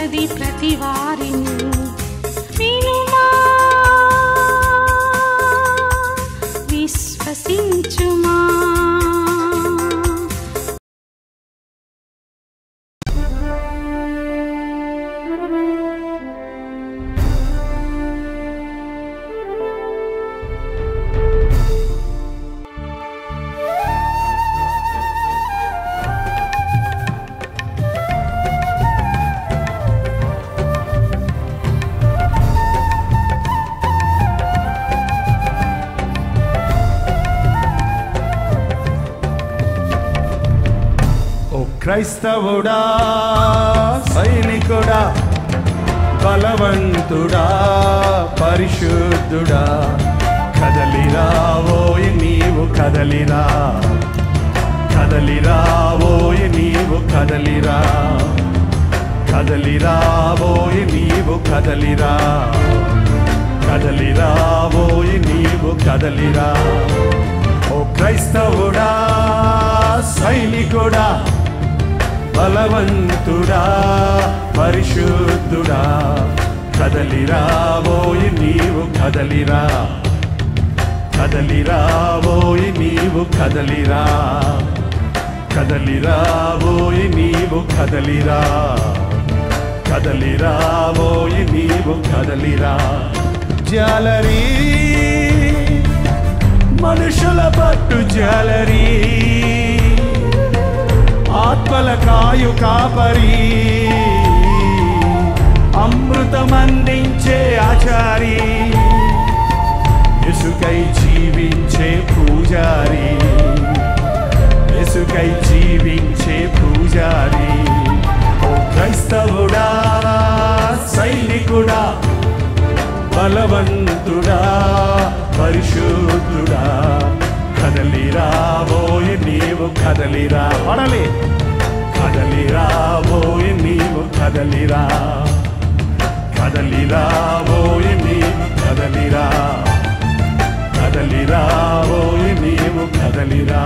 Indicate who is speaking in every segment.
Speaker 1: ఉన్నది ప్రతి వారిని వినుమా విశ్వసించుమా.
Speaker 2: క్రైస్తవుడా సైనికుడా బలవంతుడా పరిశుద్ధుడా కదలిరావోయ్ నీవు కదలిరా కదలిరావోయ్ నీవు కదలిరా కదలిరావోయ్ నీవు కదలిరా కదలిరావోయ్ నీవు కదలిరా. ఓ క్రైస్తవుడా సైనికుడా బలవంతుడా పరిశుద్ధుడా కదలిరావోయ్ నీవు కదలిరా కదలిరావోయ్ నీవు కదలిరా కదలిరావోయ్ నీవు కదలిరా కదలిరావోయ్ నీవు కదలిరా. జాలరీ మనుషుల పట్టు జాలరీ ఆత్మల కాయు కాపరి అమృతమందించే ఆచారి యేసుకై జీవించే పూజారి యేసుకై జీవించే పూజారి. ఓ క్రైస్తవుడా సైనికుడా బలవంతుడా పరిశుద్ధుడా కదలిరావోయ్ నీవు కదలిరా పడలే కదలిరావోయ్ నీవు కదలిరా కదలిరావోయ్ నీవు కదలిరా కదలిరావోయ్ నీవు కదలిరా.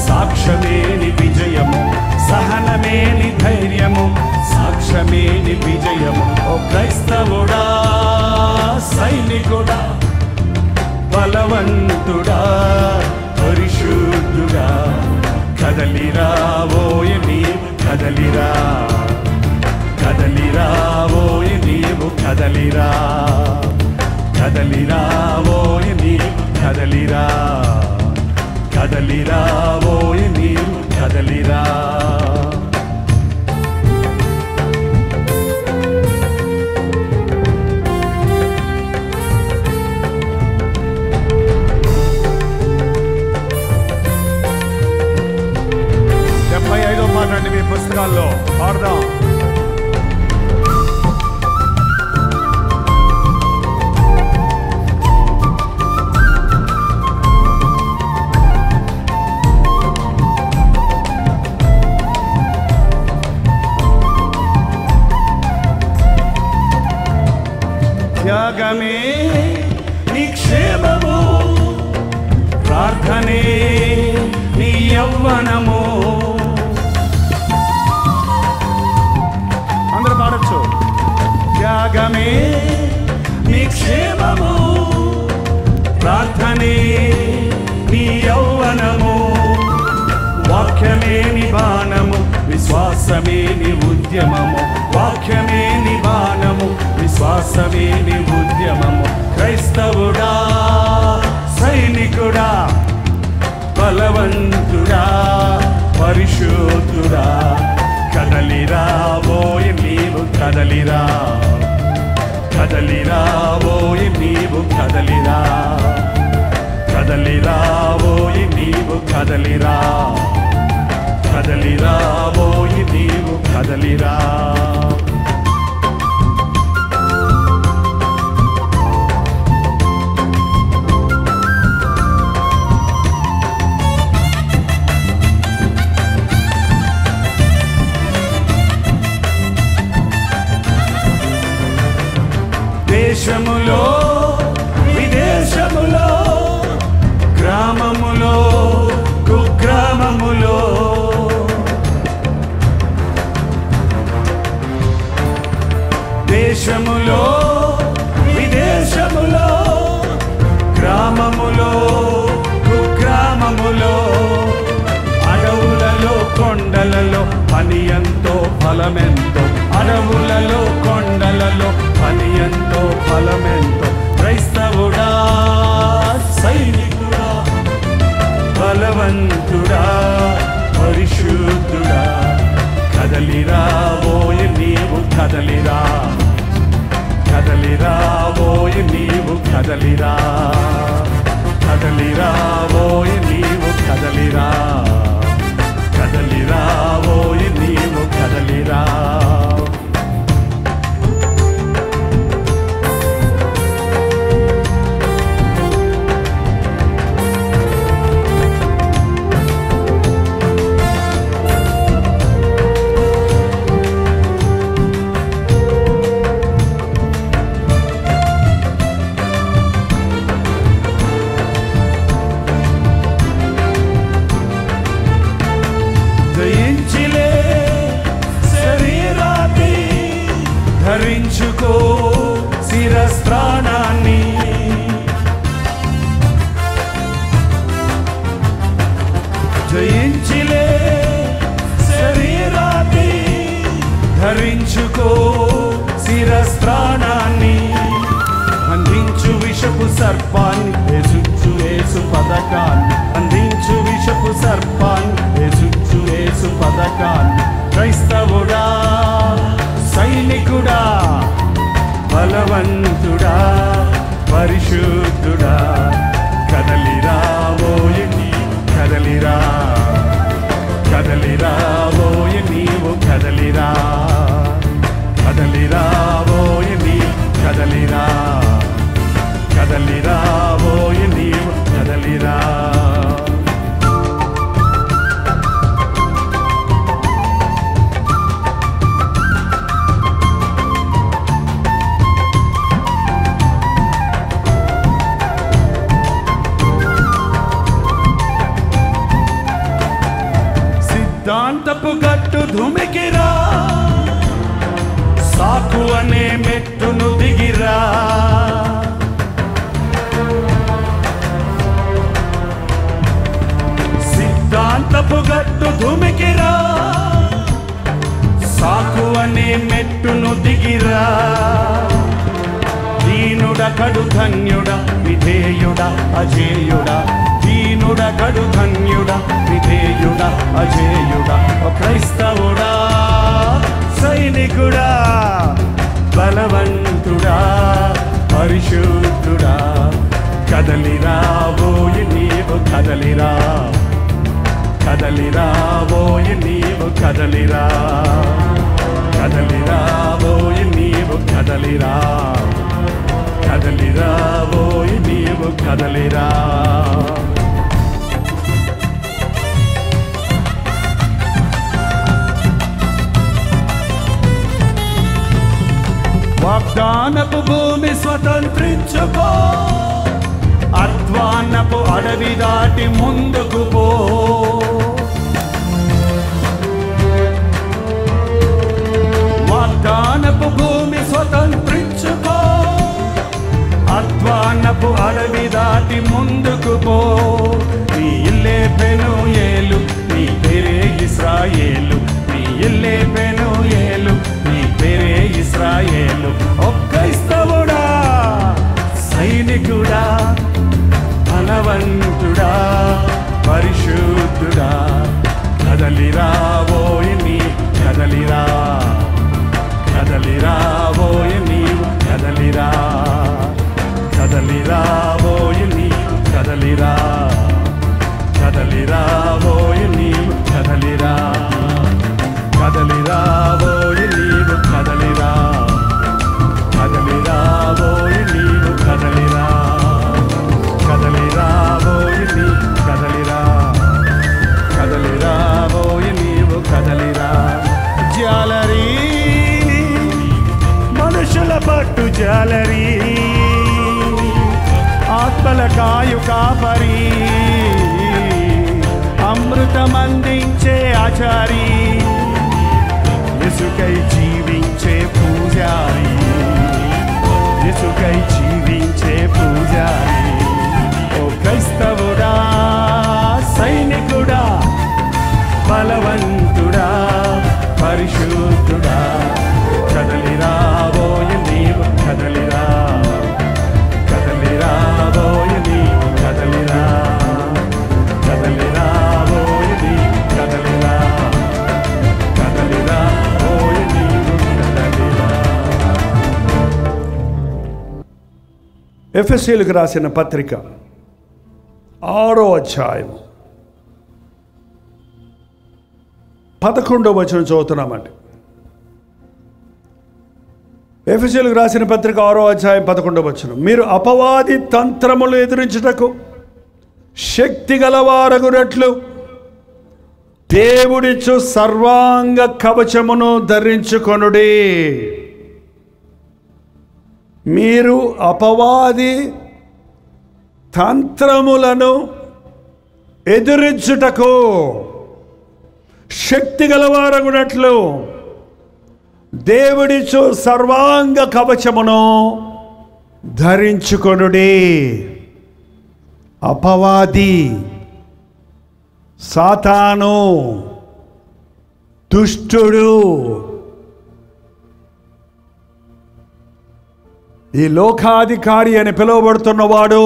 Speaker 2: సాక్ష్యమేని విజయము సహనమేని ధైర్యము సాక్ష్యమేని విజయము. ఓ క్రైస్తవుడా సైనికుడా బలవంతుడా పరిశుద్ధుడా కదలిరావోయ్ నీవు కదలిరా కదలిరావోయ్ నీవు కదలిరా కదలిరావోయ్ నీవు కదలిరా కదలిరావోయ్ నీవు కదలిరా. పాడండి మీ పుస్తకాల్లో పాడదాం. త్యాగమే నిక్షేమము ప్రార్థనే నీ యవ్వనము. అందరూ పాడొచ్చు. త్యాగమే నిక్షేమము ప్రార్థనే నీ యవ్వనము. వాక్యమే నీ బాణము విశ్వాస విశ్వాసమే నీ ఉద్యమము, వాక్యమే నీ బాణము, విశ్వాసమే నీ ఉద్యమము. క్రైస్తవుడా, సైనికుడా, బలవంతుడా, పరిశుద్ధుడా, కదలిరా ఓయ్ నీవు కదలిరా, కదలిరా ఓయ్ నీవు కదలిరా, కదలిరా ఓయ్ నీవు కదలిరా, కదలిరా ఓయ్ నీవు కదలిరా. దేశములో విదేశములో, గ్రామములో కుగ్రామములో, దేశములో విదేశములో, గ్రామములో కుగ్రామములో, అడవులలో కొండలలో పని ఎంతో ఫలమెంతో, అడవులలో కొండలలో పని ఎంతో ఫలమెంతో. క్రైస్తవుడా, సైనికుడా, బలవంతుడా, పరిశుద్ధుడా, కదలిరా ఓయ్ నీవు కదలిరా, కదలిరా ఓయ్ నీవు కదలిరా, కదలిరా ఓయ్ నీవు కదలిరా, కదలిరా ఓయ్ నీవు కదలిరా. ధరించుకో శిరస్త్రాణాన్ని, జయించిలే శరీరాన్ని, ధరించుకో శిరస్త్రాణాన్ని. అందించు విషపు సర్పాన్ని, యేసుచ్చు యేసు పథకాన్ని, అందించు విషపు సర్పాన్ని, యేసుచ్చు యేసు పథకాన్ని. క్రైస్తవుడా, సైనికుడా, బలవంతుడా, పరిశుద్ధుడా, కదలిరా ఓయ్ నీవు కదలిరా, కదలిరా ఓయ్ నీవు కదలిరా, కదలిరా ఓయ్ నీవు కదలిరా, కదలిరా ఓయ్ నీవు కదలిరా. సిద్ధాంతపు గట్టు ధుమికిరా, సాకు అనే మెట్టును దిగిరా, సిద్ధాంతపు గట్టు ధుమికిరా, సాకు అనే మెట్టును దిగిరా. దీనుడ కడు ధన్యుడా, విధేయుడా, అజేయుడా, దీనుడ కడు ధన్యుడా, విధేయుడా, అజేయుడా. క్రైస్తవుడా, సైనికుడా, బలవంతుడా, పరిశుద్ధుడా, కదలిరా ఓయ్ నీవు కదలిరా, కదలిరా ఓయ్ నీవు కదలిరా, కదలిరా ఓయ్ నీవు కదలిరా, కదలిరా ఓయ్ నీవు కదలిరా. వాగ్దానపు భూమి స్వతంత్రించుకో, అధ్వానపు అడవి దాటి ముందుకు పో. వాగ్దానపు భూమి స్వతంత్రించుకో, అధ్వానపు అడవి దాటి ముందుకు పో. నీ ఇల్లే పెనుయేలు, నీ పేరే ఇశ్రాయేలు, నీ ఇల్లే ఆయు కాపరి, అమృతమందించే ఆచారి, యేసుకై జీవించే పూజారి, యేసుకై జీవించే పూజారి. ఓ క్రైస్తవుడా, సైనికుడా, బలవంతుడా, పరిశుద్ధుడా, కదలిరాబోయే నీవు కదలిరా, కదలిరాబోయే నీవు కదలిరా, కదలిరాబోయే నీవు కదలిరా, కదలిరాబోయే నీవు కదలిరా. ఎఫెసీయులకు రాసిన పత్రిక 6వ అధ్యాయం 11వ వచనం చదువుతున్నామండి. ఎఫెసీయులకు రాసిన పత్రిక 6వ అధ్యాయం 11వ వచనం. మీరు అపవాది తంత్రములు ఎదిరించుటకు శక్తి గలవారగునట్లు దేవుడిచ్చు సర్వాంగ కవచమును ధరించుకొనుడి. మీరు అపవాది తంత్రములను ఎదిరించుటకు శక్తి గలవారగునట్లు దేవుడిచ్చు సర్వాంగ కవచమును ధరించుకొనుడి. అపవాది, సాతాను, దుష్టుడు, ఈ లోకాధికారి అని పిలువబడుతున్నవాడు,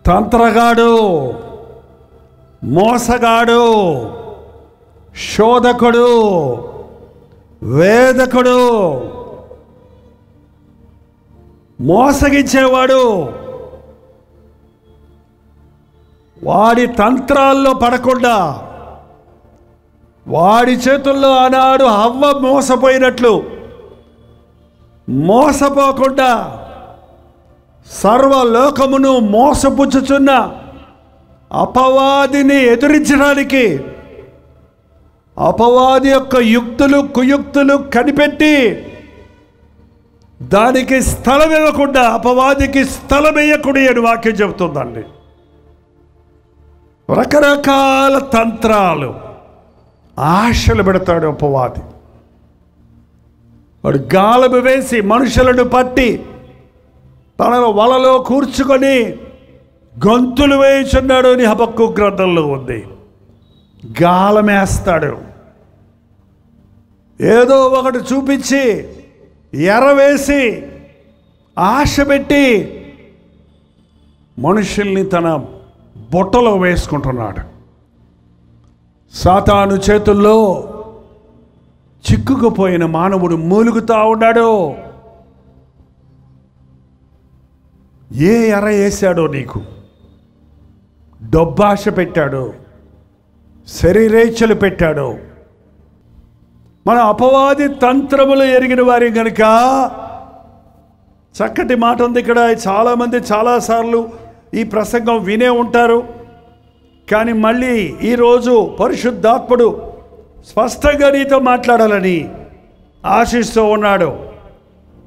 Speaker 2: తంత్రగాడు, మోసగాడు, శోధకుడు, వేదకుడు, మోసగించేవాడు, వాడి తంత్రాల్లో పడకుండా, వాడి చేతుల్లో ఆనాడు హవ్వ మోసపోయినట్లు మోసపోకుండా సర్వలోకమును మోసపుచ్చుచున్న అపవాదిని ఎదిరించడానికి అపవాది యొక్క యుక్తులు కుయుక్తులు కనిపెట్టి దానికి స్థలం ఇవ్వకుండా, అపవాదికి స్థలం ఇవ్వకూడదు అని వాక్యం చెబుతుందండి. రకరకాల తంత్రాలు, ఆశలు పెడతాడు అపవాది. వాడు గాలము వేసి మనుషులను పట్టి తన వలలో కూర్చుకొని గొంతులు వేయుచున్నాడు అని హబక్కు గ్రంథంలో ఉంది. గాలమేస్తాడు, ఏదో ఒకటి చూపించి ఎరవేసి ఆశ పెట్టి మనుషుల్ని తన బుట్టలో వేసుకుంటున్నాడు. సాతాను చేతుల్లో చిక్కుకుపోయిన మానవుడు మూలుగుతా ఉన్నాడు. ఏ ఎర వేశాడో నీకు? డబ్బాశ పెట్టాడు, శరీరేచ్ఛలు పెట్టాడు. మన అపవాది తంత్రములు ఎరిగిన వారి కనుక చక్కటి మాట ఉంది ఇక్కడ. చాలామంది చాలాసార్లు ఈ ప్రసంగం వినే ఉంటారు, కానీ మళ్ళీ ఈరోజు పరిశుద్ధాత్ముడు స్పష్టంగా నీతో మాట్లాడాలని ఆశిస్తూ ఉన్నాడు.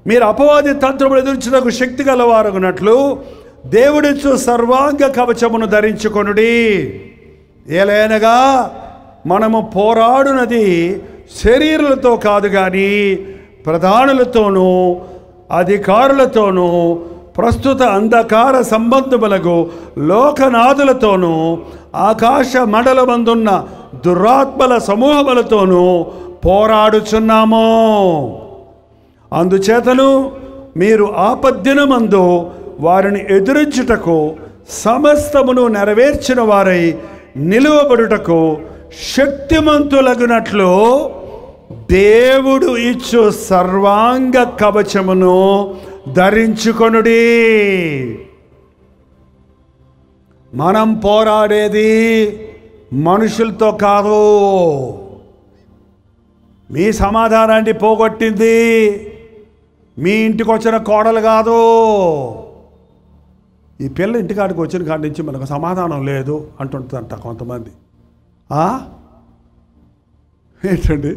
Speaker 2: మీరు అపవాది తంత్రములు ఎదుర్చుటకు శక్తి గలవారగునట్లు దేవుడిచ్చు సర్వాంగ కవచమును ధరించుకొనుడి. ఏలైనగా మనము పోరాడునది శరీరులతో కాదు కానీ ప్రధానులతోనూ అధికారులతోనూ ప్రస్తుత అంధకార సంబంధములకు లోకనాథులతోనూ ఆకాశ మండలమందున్న దురాత్మల సమూహములతోనూ పోరాడుచున్నాము. అందుచేతను మీరు ఆపద్దినమందు వారిని ఎదురించుటకు సమస్తమును నెరవేర్చిన వారై నిలువబడుటకు శక్తిమంతులగునట్లు దేవుడు ఇచ్చు సర్వాంగ కవచమును ధరించుకొనుడి. మనం పోరాడేది మనుషులతో కాదు. మీ సమాధానాన్ని పోగొట్టింది మీ ఇంటికి వచ్చిన కోడలు కాదు. ఈ పిల్ల ఇంటికాడికి వచ్చిన కాడి నుంచి మనకు సమాధానం లేదు అంటుంటుందంట కొంతమంది. ఏంటండి,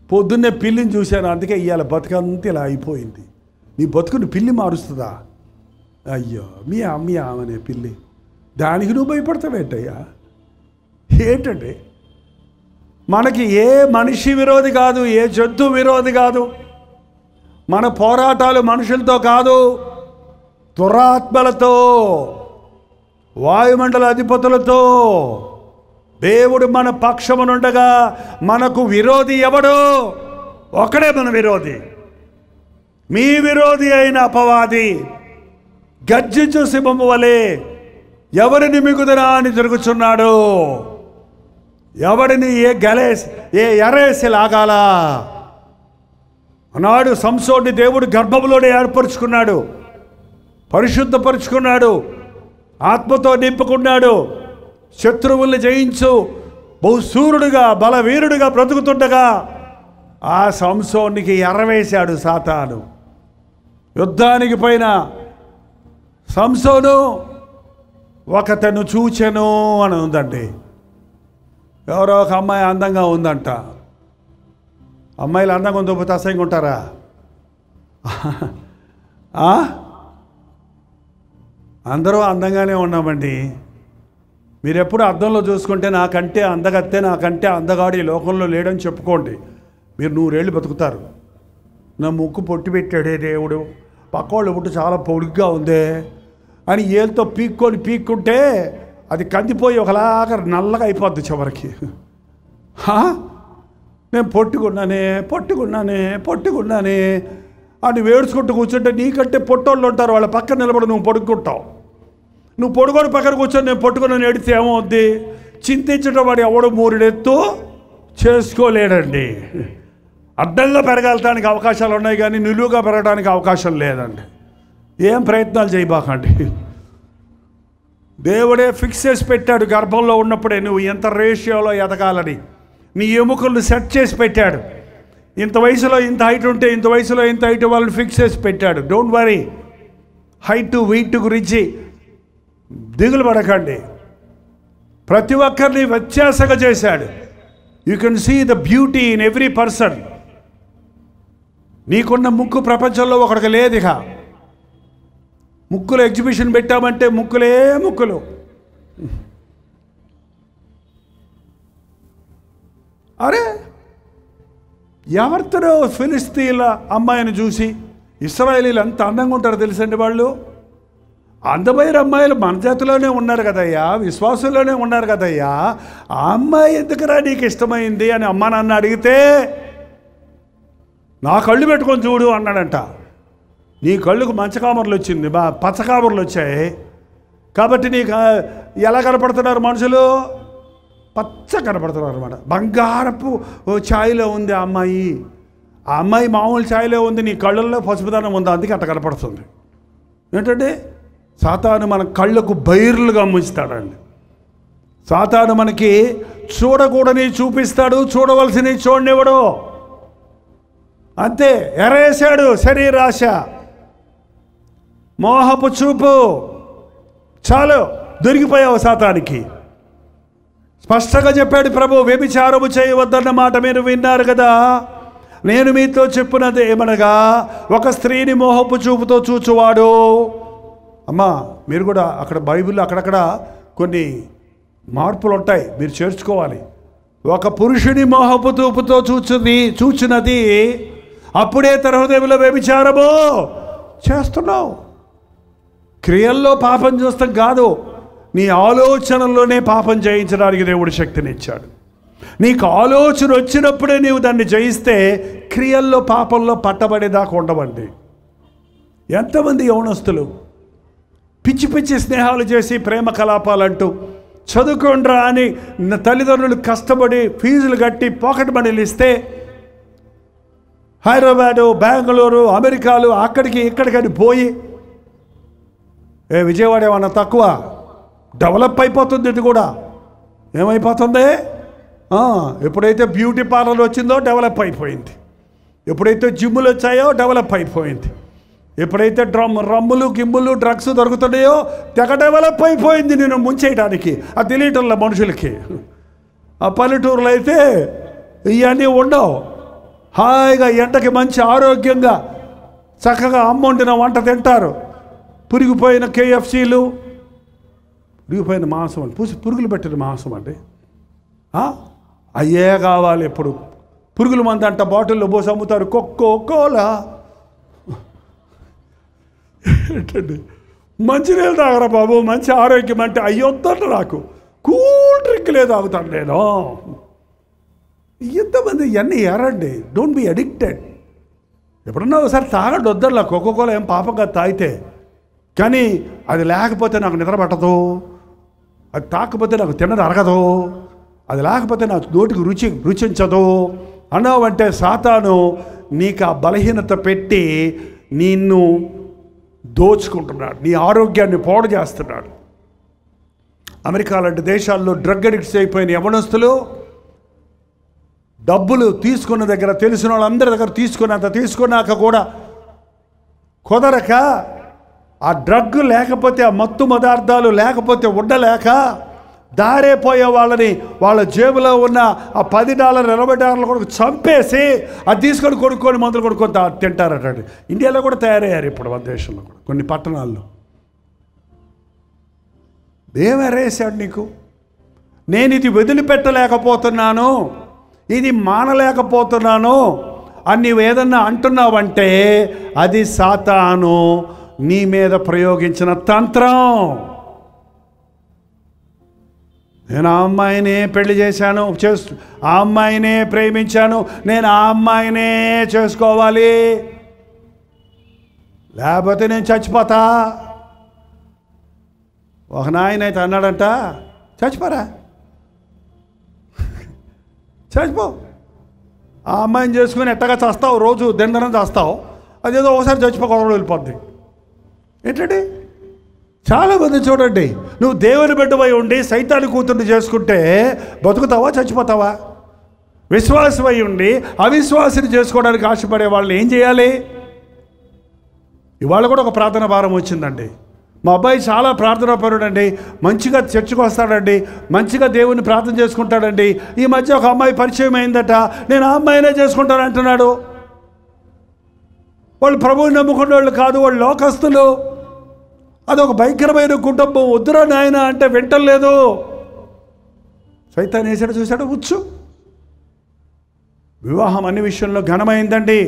Speaker 2: పొద్దున్నే పిల్లిని చూశాను, అందుకే ఇవాళ బతుకంతా ఇలా అయిపోయింది. నీ బతుకుని పిల్లి మారుస్తుందా? అయ్యో మీ అమ్మనే పిల్లి, దానికి నువ్వు భయపడతావేంటయ్యా? ఏంటండి, మనకి ఏ మనిషి విరోధి కాదు, ఏ జంతు విరోధి కాదు. మన పోరాటాలు మనుషులతో కాదు, దురాత్మలతో, వాయుమండల అధిపతులతో. దేవుడు మన పక్షమునుండగా మనకు విరోధి ఎవడు? ఒకడే మన విరోధి. మీ విరోధి అయిన అపవాది గర్జించు సింహము వలె ఎవరిని మిగుదనా అని తిరుగుచున్నాడు. ఎవడిని ఎరేసి లాగాలా? అన్నాడు సంసోన్ని దేవుడు గర్భంలోనే ఏర్పరచుకున్నాడు, పరిశుద్ధపరుచుకున్నాడు, ఆత్మతో నింపుకున్నాడు. శత్రువుల్ని జయించు బహుశూరుడుగా బలవీరుడుగా బ్రతుకుతుండగా ఆ సంసోనికి ఎరవేశాడు సాతాను. యుద్ధానికి పోయిన సంసోను ఒకతను చూచెను అని ఉందండి. ఎవరో ఒక అమ్మాయి అందంగా ఉందంట. అమ్మాయిలు అందంగా ఉందో అసహ్యంగా ఉంటారా? అందరూ అందంగానే ఉన్నామండి. మీరు ఎప్పుడు అద్దంలో చూసుకుంటే నాకంటే అందగత్తే, నాకంటే అందగాడు ఈ లోకంలో లేడని చెప్పుకోండి. మీరు 100 ఏళ్ళు బతుకుతారు. నా ముక్కు పొట్టి పెట్టాడే దేవుడు, పక్కోళ్ళు పుట్టు చాలా పొడుగ్గా ఉందే అని ఏళ్ళతో పీక్కుంటే అది కందిపోయి ఒకలాగా నల్లగా అయిపోద్ది చివరికి. నేను పొట్టుకున్నానే అని వేడుచుకుంటూ కూర్చుంటే నీకంటే పొట్టోళ్ళు ఉంటారు, వాళ్ళ పక్కన నిలబడి నువ్వు పడుకుంటావు. నువ్వు పొడుకొని పక్కన కూర్చొని నేను పట్టుకుని ఏడితే ఏమవుద్ది? చింతించడం వాడు ఎవడు 3 ఎత్తు చేసుకోలేడండి. అడ్డంగా పెరగలటానికి అవకాశాలు ఉన్నాయి కానీ నిలువుగా పెరగడానికి అవకాశం లేదండి. ఏం ప్రయత్నాలు చేయబాకండి. దేవుడే ఫిక్స్ చేసి పెట్టాడు గర్భంలో ఉన్నప్పుడే నువ్వు ఎంత రేషియోలో ఎదగాలని. నీ ఎముకలను సెట్ చేసి పెట్టాడు. ఇంత వయసులో ఇంత హైట్ ఉంటే ఇంత వయసులో ఇంత హైట్ వాళ్ళని ఫిక్స్ చేసి పెట్టాడు. Don't worry. హైట్ వెయిట్ గురించి దిగులు పడకండి. ప్రతి ఒక్కరిని వ్యత్యాసంగా చేశాడు. You can see the beauty in every person. నీకున్న ముక్కు ప్రపంచంలో ఒకడికి లేదు. ఇక ముక్కులు ఎగ్జిబిషన్ పెట్టామంటే ముక్కులే ముక్కులు. అరే ఎవరితో ఫిలిస్తీన్ల అమ్మాయిని చూసి ఇశ్రాయేలీలు అంత అందంగా ఉంటారో తెలుసండి. వాళ్ళు అందమైన అమ్మాయిలు మన జాతిలోనే ఉన్నారు కదయ్యా, విశ్వాసంలోనే ఉన్నారు కదయ్యా. ఆ అమ్మాయి ఎందుకురా నీకు ఇష్టమైంది అని అమ్మ నాన్న అడిగితే నా కళ్ళు పెట్టుకొని చూడు అన్నాడంట. నీ కళ్ళుకు మంచకామర్లు వచ్చింది, పచ్చకామర్లు వచ్చాయి కాబట్టి నీకు ఎలా కనపడుతున్నారు మనుషులు? పచ్చ కనపడుతున్నారు అన్నమాట. బంగారపు ఛాయలో ఉంది ఆ అమ్మాయి. ఆ అమ్మాయి మామూలు ఛాయలో ఉంది, నీ కళ్ళల్లో పసుపుదనం ఉంది, అందుకే అట్ట కనపడుతుంది. ఏంటంటే సాతాను మన కళ్ళకు బైర్లుగా ముంచుతాడండి. సాతాను మనకి చూడకూడని చూపిస్తాడు, చూడవలసినవి చూడనివ్వడు. అంతే. ఎరేశాడు శరీరాశ, మోహపు చూపు. చాలు, దొరికిపోయావు సాతానికి. స్పష్టంగా చెప్పాడు ప్రభు, వ్యభిచారము చేయవద్దన్న మాట మీరు విన్నారు కదా. నేను మీతో చెప్పున్నది ఏమనగా, ఒక స్త్రీని మోహపు చూపుతో చూచువాడు. అమ్మా మీరు కూడా అక్కడ బైబిల్లో అక్కడక్కడ కొన్ని మార్పులు ఉంటాయి, మీరు చేర్చుకోవాలి. ఒక పురుషుని మోహపు చూపుతో చూచినది అప్పుడే తన హృదయంలో వ్యభిచారము చేస్తున్నావు. క్రియల్లో పాపం చూస్తాం కాదు, నీ ఆలోచనల్లోనే పాపం జయించడానికి దేవుడు శక్తినిచ్చాడు. నీకు ఆలోచన వచ్చినప్పుడే నీవు దాన్ని జయిస్తే క్రియల్లో పాపంలో పట్టబడేదాకా ఉండవండి. ఎంతమంది యవనస్తులు పిచ్చి పిచ్చి స్నేహాలు చేసి ప్రేమ కలాపాలంటూ చదువుకోండ్రా అని తల్లిదండ్రులు కష్టపడి ఫీజులు కట్టి పాకెట్ మనీలు ఇస్తే హైదరాబాదు, బెంగళూరు, అమెరికాలు అక్కడికి ఇక్కడికని పోయి విజయవాడ ఏమన్నా తక్కువ? డెవలప్ అయిపోతుంది. ఇది కూడా ఏమైపోతుంది? ఎప్పుడైతే బ్యూటీ పార్లర్ వచ్చిందో డెవలప్ అయిపోయింది, ఎప్పుడైతే జిమ్ములు వచ్చాయో డెవలప్ అయిపోయింది, ఎప్పుడైతే రమ్ములు గిమ్ములు డ్రగ్స్ దొరుకుతున్నాయో తెగ డెవలప్ అయిపోయింది. నేను ముంచేయడానికి ఆ తెలియటంలో మనుషులకి. ఆ పల్లెటూరులో అయితే ఇవన్నీ ఉండవు. హాయిగా ఎండకి మంచి ఆరోగ్యంగా చక్కగా అమ్మ వండిన వంట తింటారు. పురిగిపోయిన KFCలు, పురిగిపోయిన మాంసం అండి, పురుగులు పెట్టిన మాంసం అండి. అయ్యే కావాలి ఎప్పుడు. పురుగుల మంది అంట బాటిల్లో పోసి అమ్ముతారు. కోలా ఏంటండి, మంచినీళ్ళు తాగరా బాబు, మంచి ఆరోగ్యం అంటే అయ్యొద్దంట. నాకు కూల్ డ్రింక్లే తాగుతాను నేను. ఎంతమంది ఇవన్నీ ఎరండి. Don't be addicted. ఎప్పుడన్నా ఒకసారి తాగండి, వద్దర్లా. కోలా ఏం పాపంగా తాగితే, కానీ అది లేకపోతే నాకు నిద్ర పట్టదు, అది తాకపోతే నాకు తిన్నది అరగదు, అది లేకపోతే నాకు నోటికి రుచించదు అన్నావంటే సాతాను నీకు ఆ బలహీనత పెట్టి నిన్ను దోచుకుంటున్నాడు, నీ ఆరోగ్యాన్ని పాడు చేస్తున్నాడు. అమెరికా లాంటి దేశాల్లో డ్రగ్ అడిక్ట్స్ అయిపోయిన యవనస్తులు డబ్బులు తీసుకున్న దగ్గర, తెలిసిన వాళ్ళందరి దగ్గర తీసుకున్నాక కూడా కుదరక, ఆ డ్రగ్ లేకపోతే, ఆ మత్తు పదార్థాలు లేకపోతే ఉండలేక దారేపోయే వాళ్ళని వాళ్ళ జేబులో ఉన్న ఆ $10 $20 కొడుకు చంపేసి అది తీసుకొని కొనుక్కొని మందులు కొనుక్కొని తింటారట. ఇండియాలో కూడా తయారయ్యారు ఇప్పుడు, మన దేశంలో కూడా కొన్ని పట్టణాల్లో. ఏమరేసాడు నీకు? నేను ఇది వదిలిపెట్టలేకపోతున్నాను, ఇది మానలేకపోతున్నాను అని నీవు ఏదన్నా అంటున్నావంటే అది సాతాను నీ మీద ప్రయోగించిన తంత్రం. నేను ఆ అమ్మాయినే పెళ్లి చేశాను, ఆ అమ్మాయినే ప్రేమించాను, నేను ఆ అమ్మాయినే చేసుకోవాలి, లేకపోతే నేను చచ్చిపోతా. ఒక నాయన అయితే అన్నాడంట, చచ్చిపోరా, చచ్చిపో, ఆ అమ్మాయిని చేసుకుని ఎట్టగా చేస్తావు, రోజు దిండనం చేస్తావు, అదేదో ఒకసారి చచ్చిపోకుండా వెళ్ళిపోద్ది. ఏంటండి, చాలామంది చూడండి, నువ్వు దేవుని బిడ్డవై ఉండి సైతాని కూతుర్ని చేసుకుంటే బతుకుతావా చచ్చిపోతావా? విశ్వాసమై ఉండి అవిశ్వాసిని చేసుకోవడానికి ఆశపడే వాళ్ళని ఏం చేయాలి? ఇవాళ కూడా ఒక ప్రార్థన భారం వచ్చిందండి. మా అబ్బాయి చాలా ప్రార్థనాపరుడండి, మంచిగా చర్చకు వస్తాడండి, మంచిగా దేవుని ప్రార్థన చేసుకుంటాడండి. ఈ మధ్య ఒక అమ్మాయి పరిచయం అయిందట, నేను ఆ అమ్మాయినే చేసుకుంటాను అంటున్నాడు. వాళ్ళు ప్రభువుని నమ్ముకునే వాళ్ళు కాదు, వాళ్ళు లోకస్తులు. అదొక భయంకరమైన కుటుంబం. వద్దురా నాయన అంటే వింటలేదు. సైతాన్ వేసాడు, చూశాడు, వచ్చు. వివాహం అన్ని విషయంలో ఘనమైందండి.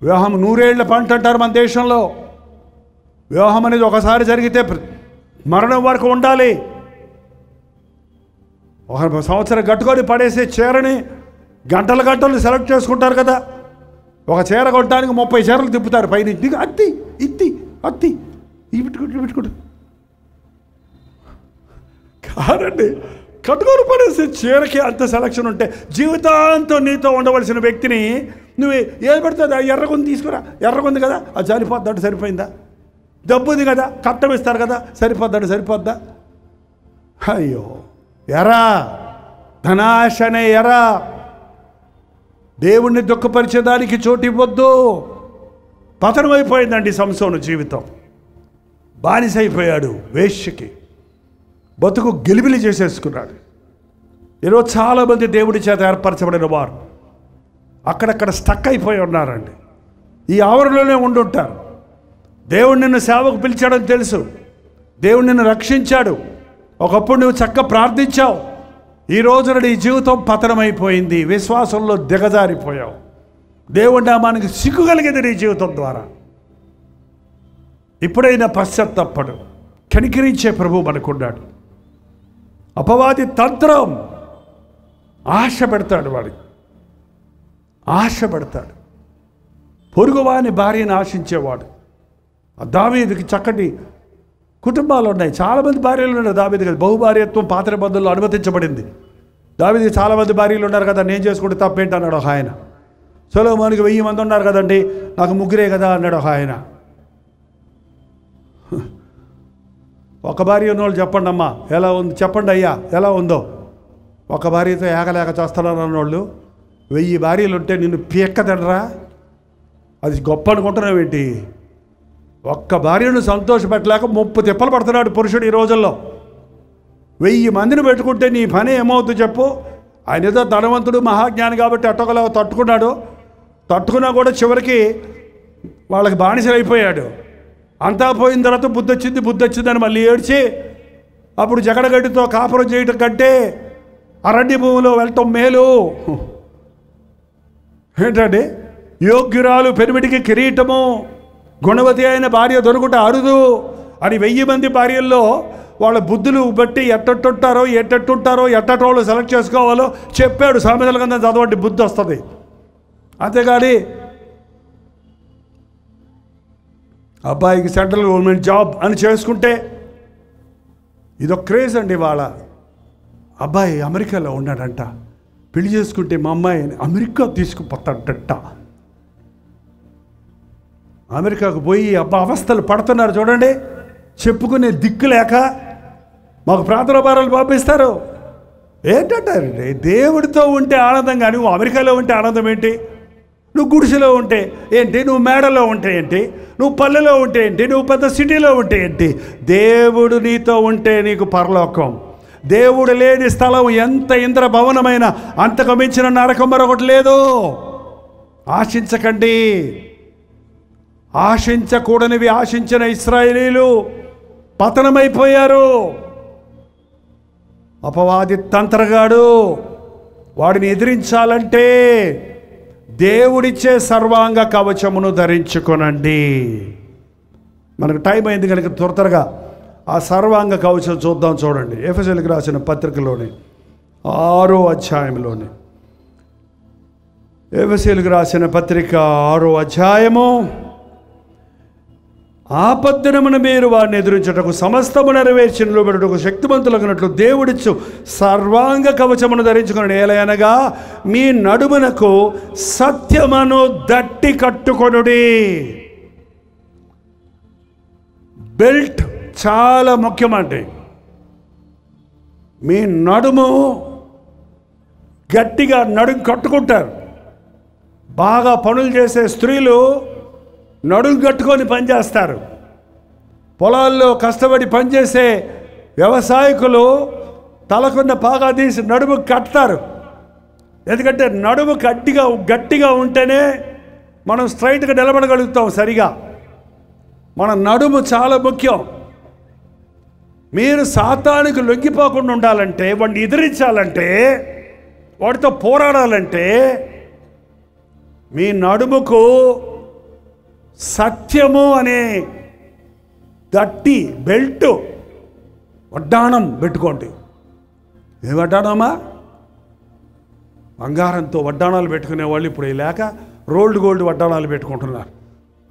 Speaker 2: వివాహం 100 ఏళ్ల పంట అంటారు మన దేశంలో. వివాహం అనేది ఒకసారి జరిగితే మరణం వరకు ఉండాలి. ఒక సంవత్సరం కట్టుకొని పడేసే చీరని గంటలు సెలెక్ట్ చేసుకుంటారు కదా. ఒక చీర కొట్టడానికి 30 చీరలు తిప్పుతారు పైన. అత్తి ఇవి పెట్టుకుంటు కాదండి. కట్టుకొని పడేసే చీరకి అంత సెలక్షన్ ఉంటే జీవితాంతం నీతో ఉండవలసిన వ్యక్తిని నువ్వు ఏది పెడుతుంది? ఎర్రగొంది తీసుకురా, ఎర్రగొంది కదా, అది సరిపోద్దంటే సరిపోయిందా? డబ్బుది కదా, కట్టం ఇస్తారు కదా, సరిపోద్దా? అయ్యో, ఎరా ధనాశనే ఎరా. దేవుణ్ణి దుఃఖపరిచేదానికి చోటు ఇవ్వద్దు. పతనమైపోయిందండి సంసోను జీవితం. బానిసైపోయాడు వేశ్యకి, బతుకు గెలిబిలి చేసేసుకున్నాడు. ఈరోజు చాలామంది దేవుడి చేత ఏర్పరచబడిన వారు అక్కడక్కడ స్టక్ అయిపోయి ఉన్నారండి. ఈ ఆవరణలోనే ఉండుంటారు. దేవుడు నిన్ను సేవకు పిలిచాడని తెలుసు, దేవుడు నిన్ను రక్షించాడు, ఒకప్పుడు నువ్వు చక్కగా ప్రార్థించావు. ఈ రోజున నీ జీవితం పతనమైపోయింది, విశ్వాసంలో దిగజారిపోయావు. దేవుడి నామానికి సిగ్గు కలిగింది నీ జీవితం ద్వారా. ఇప్పుడైనా పశ్చాత్తాపడు. కనికరించే ప్రభు మనకున్నాడు. అపవాది తంత్రం ఆశ పెడతాడు, వాడికి ఆశ పెడతాడు. పొరుగువాని భార్యను ఆశించేవాడు. దావీదుకి చక్కటి కుటుంబాలు ఉన్నాయి, చాలామంది భార్యలు ఉన్నారు. దావీదుకి బహుభార్యత్వం పాత నిబంధనలో అనుమతించబడింది. దావీదుకి చాలామంది భార్యలు ఉన్నారు కదా, నేను చేసుకుంటే తప్పేంటి అన్నాడు ఒక ఆయన. సొలొమోనుకి 1000 మంది ఉన్నారు కదండి, నాకు 3 కదా అన్నాడు ఒక ఆయన. ఒక భార్య ఉన్నవాళ్ళు చెప్పండి అమ్మా ఎలా ఉంది, చెప్పండి అయ్యా ఎలా ఉందో. ఒక భార్యతో ఏకలేక చేస్తున్నారు అన్నోళ్ళు 1000 భార్యలు ఉంటే నిన్ను పీక్క తినరా? అది గొప్ప అనుకుంటున్నావేంటి? ఒక్క భార్యను సంతోషపెట్టలేక 30 తిప్పలు పడుతున్నాడు పురుషుడు ఈ రోజుల్లో. 1000 మందిని పెట్టుకుంటే నీ పని ఏమవుతుందో చెప్పు. ఆయన ఏదో ధనవంతుడు మహాజ్ఞాని కాబట్టి అట్టొకలా తట్టుకున్నాడు. తట్టుకున్నా కూడా చివరికి వాళ్ళకి బానిసలు అయిపోయాడు. అంతా పోయిన తర్వాత బుద్ధి వచ్చిందని మళ్ళీ ఏడ్చి అప్పుడు జగడగడ్డితో కాపురం చేయటం కంటే అరణ్య భూమిలో వెళ్ళటం మేలు. ఏంటంటే యోగ్యురాలు పెనిమిటికి కిరీటము, గుణవతి అయిన భార్య దొరుకుట అరుదు అని 1000 మంది భార్యల్లో వాళ్ళ బుద్ధులు బట్టి ఎట్టట్టుంటారో ఎట్టటోళ్ళు సెలెక్ట్ చేసుకోవాలో చెప్పాడు. సామెతల కింద చదవండి, బుద్ధి వస్తుంది. అంతేగాని అబ్బాయికి సెంట్రల్ గవర్నమెంట్ జాబ్ అని చేసుకుంటే ఇదొక క్రేజ్ అండి. వాళ్ళ అబ్బాయి అమెరికాలో ఉన్నాడంట, పెళ్లి చేసుకుంటే మా అమ్మాయిని అమెరికా తీసుకుపోతాడట. అమెరికాకు పోయి అవస్థలు పడుతున్నారు చూడండి. చెప్పుకునే దిక్కు లేక మాకు ప్రార్థన భారాలు పంపిస్తారు. ఏంటంటారండి, దేవుడితో ఉంటే ఆనందం కానీ నువ్వు అమెరికాలో ఉంటే ఆనందం ఏంటి? నువ్వు గుడిసెలో ఉంటే ఏంటి? నువ్వు మేడలో ఉంటే ఏంటి? నువ్వు పల్లెలో ఉంటే ఏంటి? నువ్వు పెద్ద సిటీలో ఉంటే ఏంటి? దేవుడు నీతో ఉంటే నీకు పరలోకం. దేవుడు లేని స్థలం ఎంత ఇంద్ర భవనమైన అంతకు మించిన నరకం మరొకటి లేదు. ఆశించకండి. ఆశించకూడనివి ఆశించిన ఇశ్రాయేలీలు పతనమైపోయారు. అపవాది తంత్రగాడు. వాడిని ఎదిరించాలంటే దేవుడిచ్చే సర్వాంగ కవచమును ధరించుకొనండి. మనకు టైం అయింది కనుక త్వరగా ఆ సర్వాంగ కవచం చూద్దాం. చూడండి, ఎఫెసీయులకు రాసిన పత్రికలోని 6వ అధ్యాయంలోని, ఎఫెసీయులకు రాసిన పత్రిక 6వ అధ్యాయము. ఆపద్దినమున మీరు వారిని ఎదురించుటకు సమస్తము నెరవేర్చి నిలబెట్టుటకు శక్తిమంతులగినట్లు దేవుడిచ్చు సర్వాంగ కవచమును ధరించుకుని ఏలయనగా మీ నడుమునకు సత్యమును దట్టి కట్టుకొనుడి. బెల్ట్ చాలా ముఖ్యమండి. మీ నడుము గట్టిగా నడుము కట్టుకుంటారు. బాగా పనులు చేసే స్త్రీలు నడుము కట్టుకొని పనిచేస్తారు. పొలాల్లో కష్టపడి పనిచేసే వ్యవసాయకులు తలకున్న పాగా తీసి నడుము కడతారు. ఎందుకంటే నడుము గట్టిగా ఉంటేనే మనం స్ట్రైట్గా నిలబడగలుగుతాం సరిగా. మన నడుము చాలా ముఖ్యం. మీరు సాతానికి లొంగిపోకుండా ఉండాలంటే, వాడిని ఎదిరించాలంటే, వాడితో పోరాడాలంటే మీ నడుముకు సత్యము అనే గట్టి బెల్ట్ వడ్డాణం పెట్టుకోండి. ఏ వడ్డాణమా? బంగారంతో వడ్డాణాలు పెట్టుకునే వాళ్ళు ఇప్పుడు లేక రోల్డ్ గోల్డ్ వడ్డాణాలు పెట్టుకుంటున్నారు.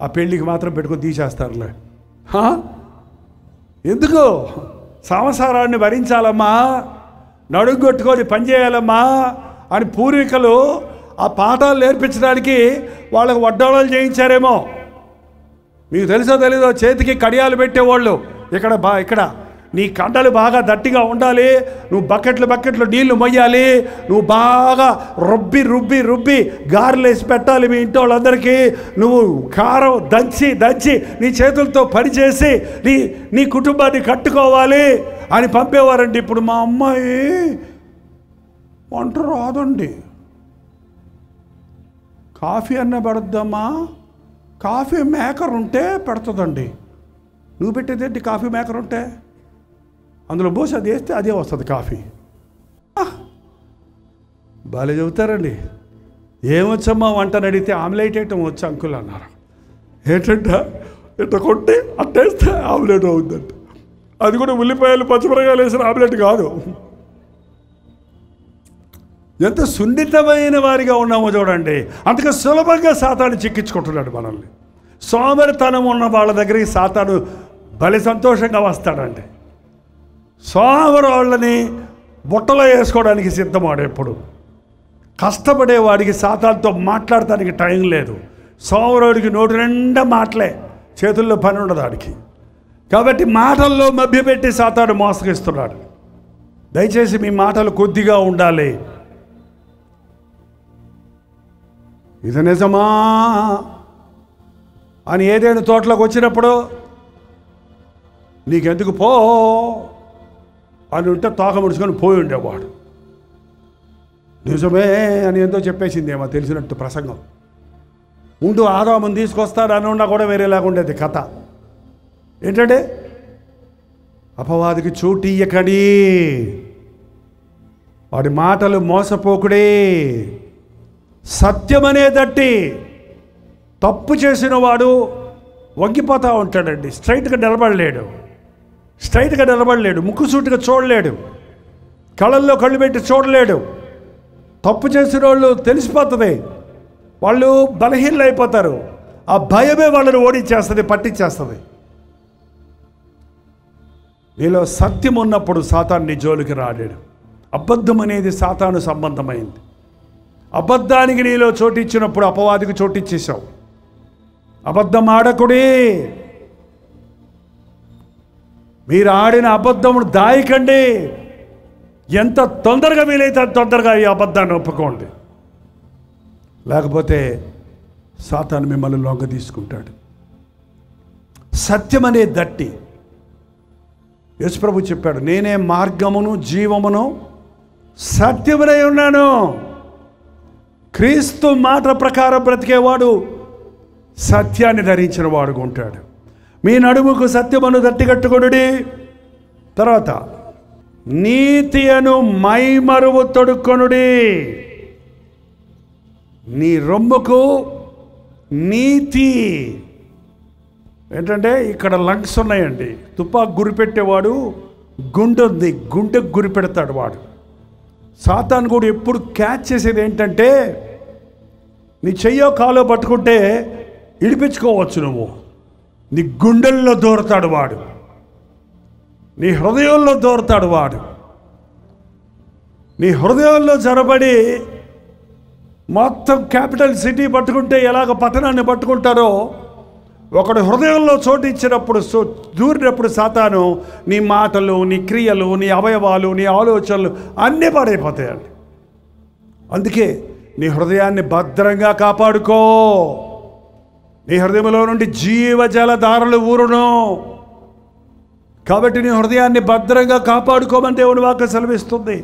Speaker 2: ఆ పెళ్ళికి మాత్రం పెట్టుకొని తీసేస్తారులే. ఎందుకు? సంసారాన్ని భరించాలమ్మా, నడుగు కొట్టుకొని పనిచేయాలమ్మా అని పూర్వీకులు ఆ పాఠాలు నేర్పించడానికి వాళ్ళకు వడ్డాణాలు చేయించారేమో. మీకు తెలుసో తెలీదో, చేతికి కడియాలు పెట్టేవాళ్ళు. ఇక్కడ నీ కండలు బాగా దట్టిగా ఉండాలి, నువ్వు బకెట్లు నీళ్లు మొయ్యాలి, నువ్వు బాగా రుబ్బి గారెలు వేసి పెట్టాలి మీ ఇంటి వాళ్ళందరికీ, నువ్వు కారం దంచి నీ చేతులతో పనిచేసి నీ కుటుంబాన్ని కట్టుకోవాలి అని పంపేవారండి. ఇప్పుడు మా అమ్మాయి వంట రాదండి, కాఫీ అన్న పెడద్దామా? కాఫీ మేకర్ ఉంటే పెడుతుందండి. నువ్వు పెట్టేదేంటి? కాఫీ మేకర్ ఉంటే అందులో పోసి అది వేస్తే అదే వస్తుంది కాఫీ. బాగా చెబుతారండి. ఏమొచ్చమ్మా వంటని అడిగితే ఆమ్లెట్ వేయటం వచ్చి అంకుల్ అన్నారు. ఏంటంట ఇట్లా కొట్టి అట్టేస్తే ఆమ్లెట్ అవుతుందంట. అది కూడా ఉల్లిపాయలు పచ్చిమిరకాయలు వేసిన ఆమ్లెట్ కాదు. ఎంత సున్నితమైన వారిగా ఉన్నామో చూడండి. అందుకే సులభంగా సాతాను చిక్కించుకుంటున్నాడు మనల్ని. సోమరితనం ఉన్న వాళ్ళ దగ్గరికి సాతాను భలే సంతోషంగా వస్తాడండి. సోమరి వాళ్ళని బుట్టలో వేసుకోవడానికి సిద్ధమాడు. ఎప్పుడు కష్టపడేవాడికి సాతానుతో మాట్లాడటానికి టైం లేదు. సోమరుడికి నోటి నిండా మాటలే, చేతుల్లో పని ఉండదు ఆడికి. కాబట్టి మాటల్లో మభ్యపెట్టి సాతాను మోసగిస్తున్నాడు. దయచేసి మీ మాటలు కొద్దిగా ఉండాలి. ఇది నిజమా అని ఏదైనా తోటలోకి వచ్చినప్పుడు నీకెందుకు పో అని ఉంటే తోక ముడుచుకొని పోయి ఉండేవాడు. నిజమే అని ఎంతో చెప్పేసిందేమో తెలిసినట్టు ప్రసంగం. ముందు ఆదాముని తీసుకొస్తాడు అని ఉన్నా కూడా వేరేలాగా ఉండేది కథ. ఏంటంటే అపవాదికి చోటు ఇయ్యకడి, వాడి మాటలు మోసపోకుడే. సత్యమనే దట్టి తప్పు చేసిన వాడు వంగిపోతూ ఉంటాడండి. స్ట్రైట్గా నిలబడలేడు, ముక్కుసూటిగా చూడలేడు, కళ్ళల్లో కళ్ళు పెట్టి చూడలేడు. తప్పు చేసిన వాళ్ళు తెలిసిపోతుంది, వాళ్ళు బలహీనలు అయిపోతారు. ఆ భయమే వాళ్ళని ఓడించేస్తుంది, పట్టించేస్తుంది. నీలో సత్యం ఉన్నప్పుడు సాతాను నీ జోలికి రాలేడు. అబద్ధం అనేది సాతాను సంబంధమైంది. అబద్ధానికి నీలో చోటిచ్చినప్పుడు అపవాదికి చోటిచ్చేసావు. అబద్ధం ఆడకుడి. మీరు ఆడిన అబద్ధమును దాయకండి. ఎంత తొందరగా వీలైతే అంత తొందరగా ఈ అబద్ధాన్ని ఒప్పుకోండి, లేకపోతే సాతాను మిమ్మల్ని లొంగ తీసుకుంటాడు. సత్యం అనే దట్టి యేసుప్రభు చెప్పాడు, నేనే మార్గమును జీవమును సత్యమునై ఉన్నాను. క్రీస్తు మాట ప్రకారం బ్రతికేవాడు సత్యాన్ని ధరించిన వాడుగా ఉంటాడు. మీ నడుముకు సత్యమును దట్టికట్టుకొనుడి. తర్వాత నీతి అను మైమరువు తొడుక్కొనుడి. నీ రొమ్ముకు నీతి ఏంటంటే ఇక్కడ లంగ్స్ ఉన్నాయండి. తుపాకు గురిపెట్టేవాడు గుండె ఉంది, గుండెకు గురిపెడతాడు వాడు. సాతాను కూడా ఎప్పుడు క్యాచ్ చేసేది ఏంటంటే, నీ చెయ్యో కాలో పట్టుకుంటే ఇడిపించుకోవచ్చు నువ్వు. నీ గుండెల్లో దూరతాడు వాడు, నీ హృదయంలో దూరతాడు వాడు. నీ హృదయంలో జరబడి మొత్తం క్యాపిటల్ సిటీ పట్టుకుంటే ఎలాగ పట్టణాన్ని పట్టుకుంటారో, ఒకడు హృదయంలో చోటు ఇచ్చినప్పుడు దూరినప్పుడు సాతాను నీ మాటలు, నీ క్రియలు, నీ అవయవాలు, నీ ఆలోచనలు అన్నీ పాడైపోతాయండి. అందుకే నీ హృదయాన్ని భద్రంగా కాపాడుకో. నీ హృదయంలో నుండి జీవజలధారలు ఊరును. కాబట్టి నీ హృదయాన్ని భద్రంగా కాపాడుకోమని దేవుని వాక్యం సెలవిస్తుంది.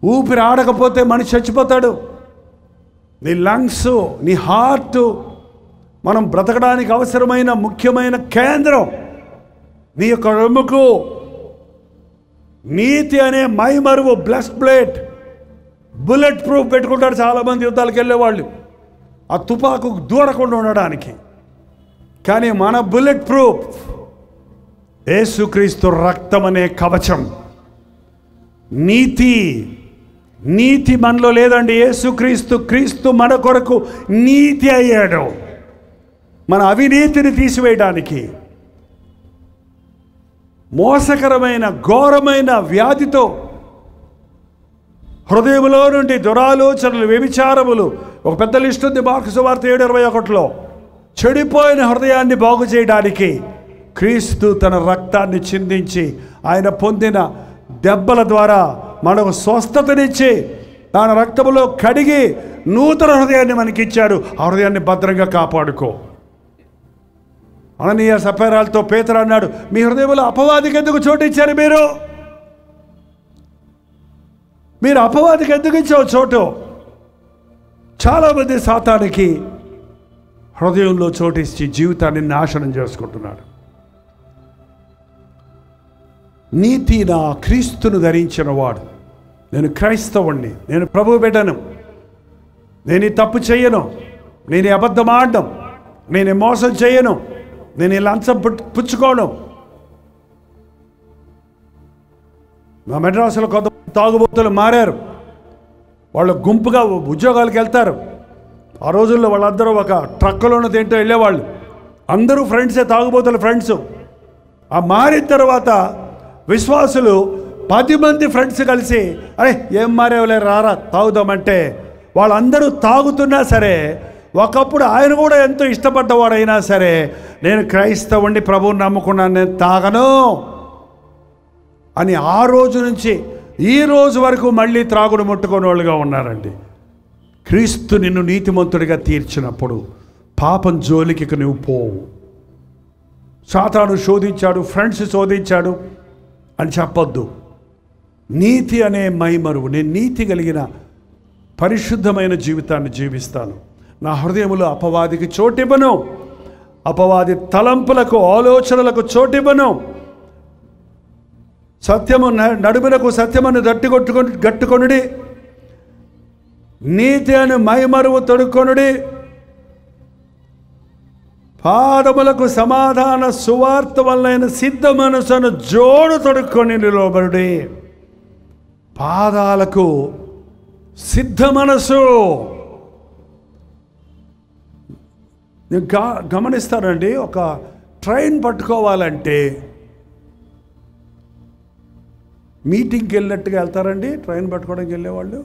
Speaker 2: ఊపిరి ఆడకపోతే మనిషి చచ్చిపోతాడు. నీ లంగ్స్, నీ హార్ట్, మనం బ్రతకడానికి అవసరమైన ముఖ్యమైన కేంద్రం. నీ యొక్క రొమ్ముకు నీతి అనే మైమరువు, బ్లెస్ ప్లేట్, బుల్లెట్ ప్రూఫ్ పెట్టుకుంటారు చాలామంది యుద్ధాలకు వెళ్ళేవాళ్ళు, ఆ తుపాకు దూరకుండా ఉండడానికి. కానీ మన బుల్లెట్ ప్రూఫ్ యేసుక్రీస్తు రక్తం అనే కవచం. నీతి మనలో లేదండి. క్రీస్తు మన కొరకు నీతి అయ్యాడు, మన అవినీతిని తీసివేయడానికి. మోసకరమైన ఘోరమైన వ్యాధితో హృదయంలో నుండి దురాలోచనలు, వ్యభిచారములు, ఒక పెద్ద లిస్ట్ ఉంది మార్కు సువార్త 7:21లో. చెడిపోయిన హృదయాన్ని బాగు చేయడానికి క్రీస్తు తన రక్తాన్ని చిందించి ఆయన పొందిన దెబ్బల ద్వారా మనకు స్వస్థతనిచ్చి తన రక్తములో కడిగి నూతన హృదయాన్ని మనకిచ్చాడు. ఆ హృదయాన్ని భద్రంగా కాపాడుకో. అననీయ సఫేరాలతో పేతురు అన్నాడు, మీ హృదయంలో అపవాదికి ఎందుకు చోటు ఇచ్చారు? మీరు అపవాదికి ఎందుకు ఇచ్చావు చోటు? చాలామంది సాతానికి హృదయంలో చోటు ఇచ్చి జీవితాన్ని నాశనం చేసుకుంటున్నాడు. నీతి నా క్రీస్తును ధరించిన వాడు. నేను క్రైస్తవుణ్ణి, నేను ప్రభువు బిడ్డను, నేను ఈ తప్పు చేయను, నేను ఈ అబద్ధం ఆడడం, నేను మోసం చేయను, నేను ఈ లంచం పుచ్చుకోను. మా మెడ్రాసులో కొంత తాగుబోతులు మారారు. వాళ్ళు గుంపుగా ఉద్యోగాలకు వెళ్తారు. ఆ రోజుల్లో వాళ్ళందరూ ఒక ట్రక్కులోనూ తింటూ వెళ్ళేవాళ్ళు. అందరూ ఫ్రెండ్సే, తాగుబోతుల ఫ్రెండ్స్. ఆ మారిన తర్వాత విశ్వాసులు 10 మంది ఫ్రెండ్స్ కలిసి, అరే ఏం మారేవలే రారా తాగుదామంటే, వాళ్ళందరూ తాగుతున్నా సరే, ఒకప్పుడు ఆయన కూడా ఎంతో ఇష్టపడ్డవాడైనా సరే, నేను క్రైస్తవుణ్ణి, ప్రభువుని నమ్ముకున్నాను, నేను తాగను అని ఆ రోజు నుంచి ఈ రోజు వరకు మళ్ళీ త్రాగుడు ముట్టుకునే వాళ్ళుగా ఉన్నారండి. క్రీస్తు నిన్ను నీతిమంతుడిగా తీర్చినప్పుడు పాపం జోలికి నువ్వు పోవు. సాతాను శోధించాడు, ఫ్రెండ్స్ శోధించాడు అని చెప్పొద్దు. నీతి అనే మైమరువు, నేను నీతి కలిగిన పరిశుద్ధమైన జీవితాన్ని జీవిస్తాను, నా హృదయంలో అపవాదికి చోటివ్వను. అపవాది తలంపులకు ఆలోచనలకు చోటివ్వను. సత్యము నడుమునకు సత్యమును గట్టుకొనుడి, నీతి అని మైమరువు తొడుక్కొనుడి, పాదములకు సమాధాన సువార్త వలన సిద్ధ మనసును జోడు తొడుక్కొని నిలబడుడి. పాదాలకు సిద్ధ మనసు. నేను గమనిస్తానండి, ఒక ట్రైన్ పట్టుకోవాలంటే మీటింగ్కి వెళ్ళినట్టుగా వెళ్తారండి. ట్రైన్ పట్టుకోవడానికి వెళ్ళేవాళ్ళు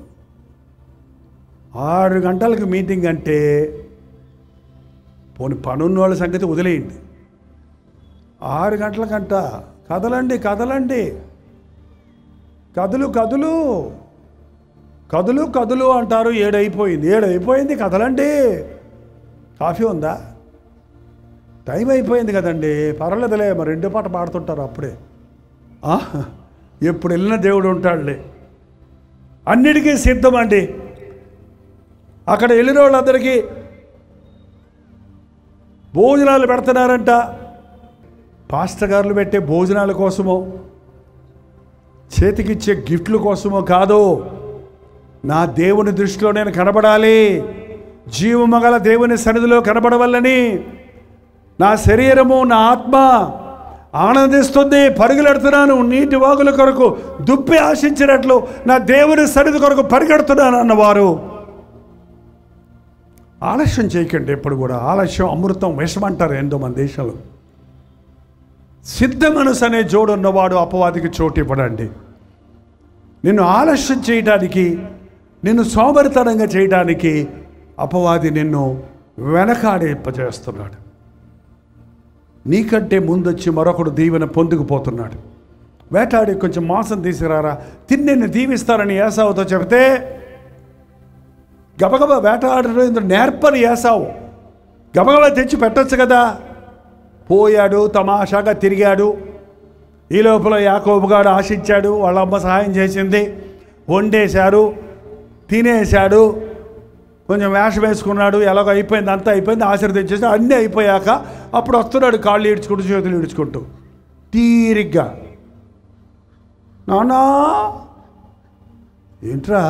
Speaker 2: 6 గంటలకు మీటింగ్ అంటే, పోనీ పనున్న వాళ్ళ సంగతి వదిలేయండి, 6 గంటలకంట కదలండి కదలండి, కదులు కదులు కదులు కదులు అంటారు. 7 అయిపోయింది కదలండి. కాఫీ ఉందా? టైం అయిపోయింది కదండి, పర్వాలేదులే, మరి 2 పాట పాడుతుంటారు అప్పుడే. ఎప్పుడు వెళ్ళిన దేవుడు ఉంటాడులే. అన్నిటికీ సిద్ధం అండి. అక్కడ వెళ్ళిన వాళ్ళందరికీ భోజనాలు పెడుతున్నారంట. పాస్టర్ గారులు పెట్టే భోజనాల కోసమో చేతికిచ్చే గిఫ్ట్ల కోసమో కాదు, నా దేవుని దృష్టిలో నేను కనబడాలి, జీవమగల దేవుని సన్నిధిలో కనబడవల్లని నా శరీరము నా ఆత్మ ఆనందిస్తుంది. పరుగులెడుతున్నాను, నీటి వాగుల కొరకు దుప్పి ఆశించినట్లు నా దేవుని సన్నిధి కొరకు పరిగెడుతున్నాను అన్నవారు ఆలస్యం చేయకండి. ఎప్పుడు కూడా ఆలస్యం అమృతం విషమంటారు ఎంతో మన దేశంలో. సిద్ధ మనసు అనే జోడు ఉన్నవాడు అపవాదికి చోటు ఇవ్వడండి. నిన్ను ఆలస్యం చేయడానికి, నిన్ను సోమరితనంగా చేయడానికి అపవాది నిన్ను వెనకాడింపజేస్తున్నాడు. నీకంటే ముందొచ్చి మరొకడు దీవెన పొందుకుపోతున్నాడు. వేటాడి కొంచెం మాంసం తీసుకురారా, తిని నిన్ను దీవిస్తారని ఏసావుతో చెబితే గబగబా వేటాడడం నేర్పని ఏసావు గబగబా తెచ్చి పెట్టచ్చు కదా. పోయాడు, తమాషాగా తిరిగాడు. ఈ లోపల యాకోబుగాడు ఆశించాడు, వాళ్ళ అమ్మ సహాయం చేసింది, వండేశారు, తినేశాడు, కొంచెం వేషం వేసుకున్నాడు, ఎలాగో అయిపోయింది, అంతా అయిపోయింది, ఆశీర్వదించేసి అన్నీ అయిపోయాక అప్పుడు వస్తున్నాడు కాళ్ళు ఈడ్చుకుంటూ చేతులు ఈడ్చుకుంటూ తీరిగ్గా. నానా ఏంట్రా,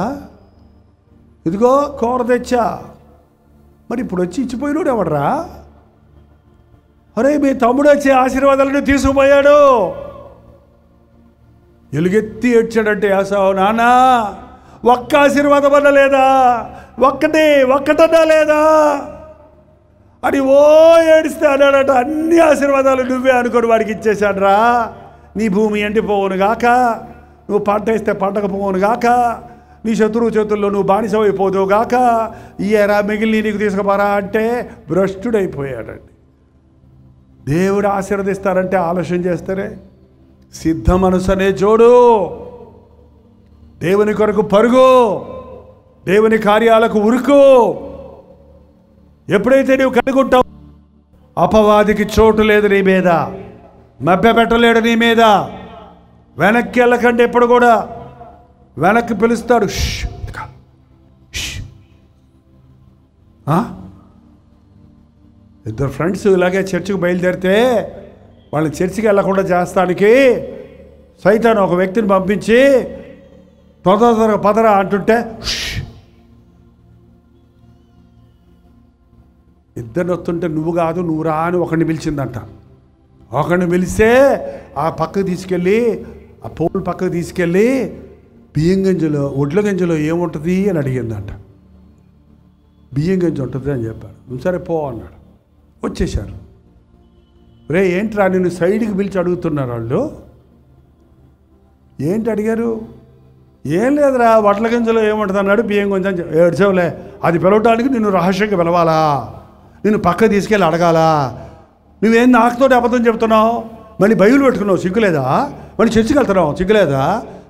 Speaker 2: ఇదిగో కూర తెచ్చా. మరి ఇప్పుడు వచ్చి ఇచ్చిపోయినాడు ఎవడరా? అరే మీ తమ్ముడు వచ్చి ఆశీర్వాదాలను తీసుకుపోయాడు. ఎలుగెత్తి ఏడ్చాడంటే ఏసావు, నానా ఒక్క ఆశీర్వాదం అన్నా లేదా, ఒక్కటన్నా లేదా అని ఓ ఏడిస్తే అన్నాడట. అన్ని ఆశీర్వాదాలు నువ్వే అనుకొని వాడికి ఇచ్చేశాడు రా. నీ భూమి ఎండిపోవును గాక, నువ్వు పంట వేస్తే పంటకు పోవును గాక, నీ శత్రువు చేతుల్లో నువ్వు బానిసమైపోదువు గాక, ఇయ్యరా మిగిలిన నీకు తీసుకుపోరా అంటే భ్రష్టుడైపోయాడండి. దేవుడు ఆశీర్వదిస్తారంటే ఆలస్యం చేస్తారే. సిద్ధ మనసు అనే జోడు, దేవుని కొరకు పరుగు, దేవుని కార్యాలకు ఉరుకు. ఎప్పుడైతే నువ్వు కలిగి ఉంటావు అపవాదికి చోటు లేదు నీ మీద, మభ్య పెట్టలేడు నీ మీద. వెనక్కి వెళ్ళకండి, ఎప్పుడు కూడా వెనక్కి పిలుస్తాడు. ఇద్దరు ఫ్రెండ్స్ ఇలాగే చర్చికి బయలుదేరితే వాళ్ళని చర్చికి వెళ్ళకుండా చేస్తానికి సైతాను ఒక వ్యక్తిని పంపించి తొందరగా పదరా అంటుంటే ఇద్దరిని వస్తుంటే నువ్వు కాదు నువ్వు రా అని ఒకరిని పిలిచిందంట. ఒకరిని పిలిస్తే ఆ పక్కకు తీసుకెళ్ళి, ఆ పోల్ పక్కకు తీసుకెళ్ళి బియ్యం గింజలో ఒడ్ల గింజలో ఏముంటుంది అని అడిగిందంట. బియ్యం గింజ ఉంటుంది అని చెప్పాడు. సరే పో అన్నాడు. వచ్చేసారు. రే ఏంట్రా నిన్ను సైడ్కి పిలిచి అడుగుతున్నారు వాళ్ళు. ఏంటి అడిగారు? ఏం లేదురా వడ్ల గింజలో ఏముంటుంది అన్నాడు. బియ్యం గింజ అని ఏడ్చావులే, అది పిలవటానికి నిన్ను రహస్యంగా పిలవాలా, నిన్ను పక్క తీసుకెళ్ళి అడగాలా? నువ్వేం నాకుతోటి అబద్ధం చెప్తున్నావు, మళ్ళీ బైబిల్ పెట్టుకున్నావు సిగ్గులేదా, మళ్ళీ చర్చికి వెళ్తున్నావు సిగ్గులేదా,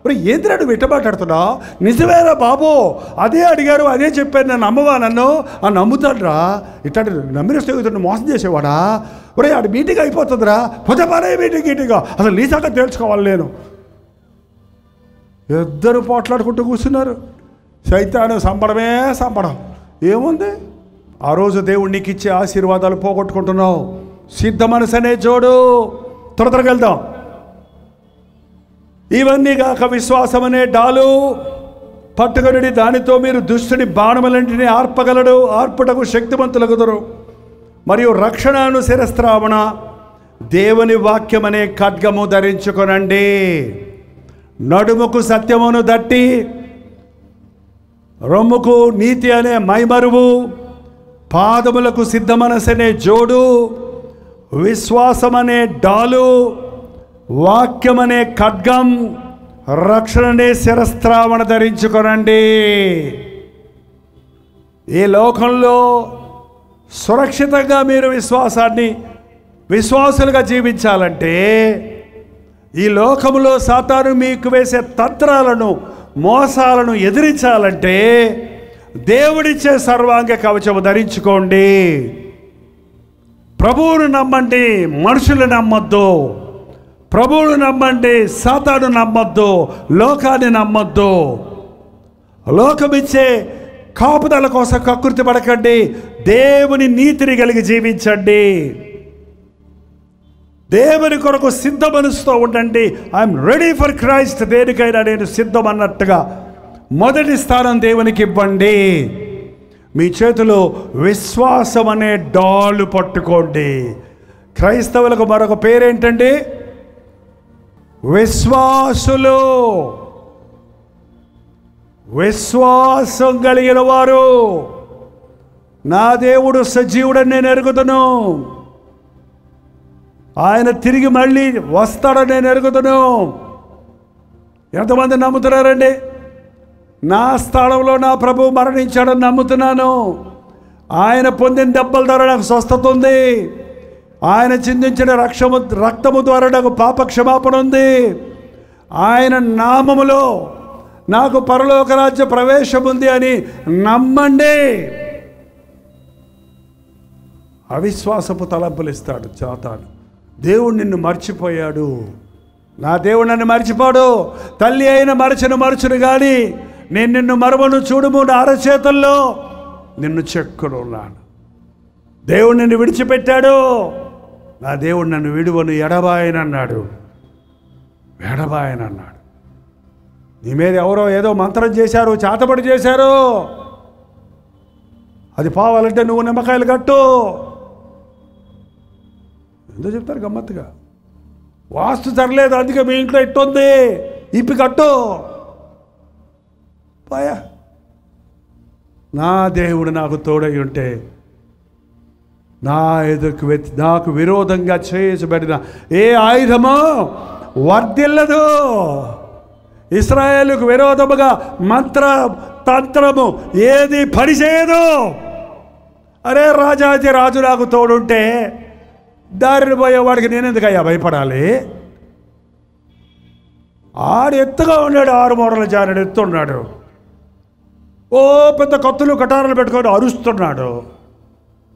Speaker 2: మరి ఏంటిరా నువ్వు ఇట్టమాట్లాడుతున్నావు? నిజమేరా బాబు, అదే అడిగారు అదే చెప్పారు, నన్ను నమ్మవా, నన్ను ఆ నమ్ముతాడురా, ఇట్లాంటి నమ్మిన స్నేహితుడిని మోసం చేసేవాడా? ఒరే ఆడు మీటింగ్ అయిపోతుందిరా, పొద్దుపారే మీటింగ్ అసలు నీ సంగతి తెలుసుకోవాలి నేను. ఇద్దరు పోట్లాడుకుంటూ కూర్చున్నారు. సైతాను సంపడం ఏముంది? ఆ రోజు దేవుడు నీకు ఇచ్చే ఆశీర్వాదాలు పోగొట్టుకుంటున్నావు. సిద్ధ మనసు అనే జోడు. త్వరగా వెళ్దాం. ఇవన్నీ గాక విశ్వాసం అనే డాలు పట్టుకొనుడి, దానితో మీరు దుష్టుని బాణములన్నిటిని ఆర్పగలడు, ఆర్పుటకు శక్తిమంతులగుదురు. మరియు రక్షణను శిరస్త్రావణ, దేవుని వాక్యం అనే ఖడ్గము ధరించుకొనండి. నడుముకు సత్యమును దట్టి, రొమ్ముకు నీతి అనే మైమరువు, పాదములకు సిద్ధ మనసు అనే జోడు, విశ్వాసం అనే డాలు, వాక్యం అనే ఖడ్గం, రక్షణనే శిరస్త్రావణ ధరించుకొనండి. ఈ లోకంలో సురక్షితంగా మీరు విశ్వాసులుగా జీవించాలంటే, ఈ లోకంలో సాతాను మీకు వేసే తంత్రాలను, మోసాలను ఎదిరించాలంటే దేవుడిచ్చే సర్వాంగ కవచము ధరించుకోండి. ప్రభువును నమ్మండి, మనుషులు నమ్మొద్దు. ప్రభువును నమ్మండి, సాతాను నమ్మొద్దు, లోకాన్ని నమ్మొద్దు. లోకమిచ్చే కాపుదల కోసం కకృతి పడకండి. దేవుని నీతిని కలిగి జీవించండి. దేవుని కొరకు సిద్ధ మనసుతో ఉండండి. ఐఎమ్ రెడీ ఫర్ క్రైస్ట్, దేనికైనా నేను సిద్ధం అన్నట్టుగా మొదటి స్థానం దేవునికి ఇవ్వండి. మీ చేతిలో విశ్వాసం అనే డాలు పట్టుకోండి. క్రైస్తవులకు మరొక పేరేంటండి? విశ్వాసులు. విశ్వాసం కలిగిన వారు. నా దేవుడు సజీవుడని నేను ఎరుగుదును, ఆయన తిరిగి మళ్ళీ వస్తాడని నేను ఎరుగుదును. ఎంతమంది నమ్ముతున్నారండి? నా స్థానంలో నా ప్రభువు మరణించాడని నమ్ముతున్నాను. ఆయన పొందిన దెబ్బల ద్వారా నాకు స్వస్థత ఉంది. ఆయన చిందించిన రక్తము ద్వారా నాకు పాప క్షమాపణ ఉంది. ఆయన నామములో నాకు పరలోక రాజ్య ప్రవేశం ఉంది అని నమ్మండి. అవిశ్వాసపు తలంపులు ఇస్తాడు సాతాను. దేవుడు నిన్ను మర్చిపోయాడు. నా దేవుడు నన్ను మర్చిపోడు. తల్లి అయిన మరచును కానీ నేను నిన్ను మరువను, చూడుము నా అరచేతుల్లో నిన్ను చెక్కును ఉన్నాను. దేవుడు నిన్ను విడిచిపెట్టాడు. నా దేవుడు నన్ను విడువను, ఎడబాయనన్నాడు. నీ మీద ఎవరో ఏదో మంత్రం చేశారు, చేతబడి చేశారు. అది పోవాలంటే నువ్వు నిమ్మకాయలు కట్టు. ఎందుకు చెప్తారు గమ్మత్తుగా? వాస్తు సరలేదు, అందుకే మీ ఇంట్లో ఇట్టుంది, ఇప్పి కట్టు. పాయా నా దేవుడు నాకు తోడై ఉంటే నాకు విరోధంగా చేయబడిన ఏ ఆయుధమో వర్ధిల్లదు. ఇశ్రాయేలుకు విరోధముగా తంత్రము ఏది పనిచేయదు. అరే రాజాజీ రాజు నాకు తోడుంటే దారిని పోయేవాడికి నేను ఎందుకయ్యా భయపడాలి? ఆడు ఎత్తుగా ఉన్నాడు, 6 మూరల జానుడు ఎత్తున్నాడు. ఓ పెద్ద కత్తులు కటారులు పెట్టుకొని అరుస్తున్నాడు.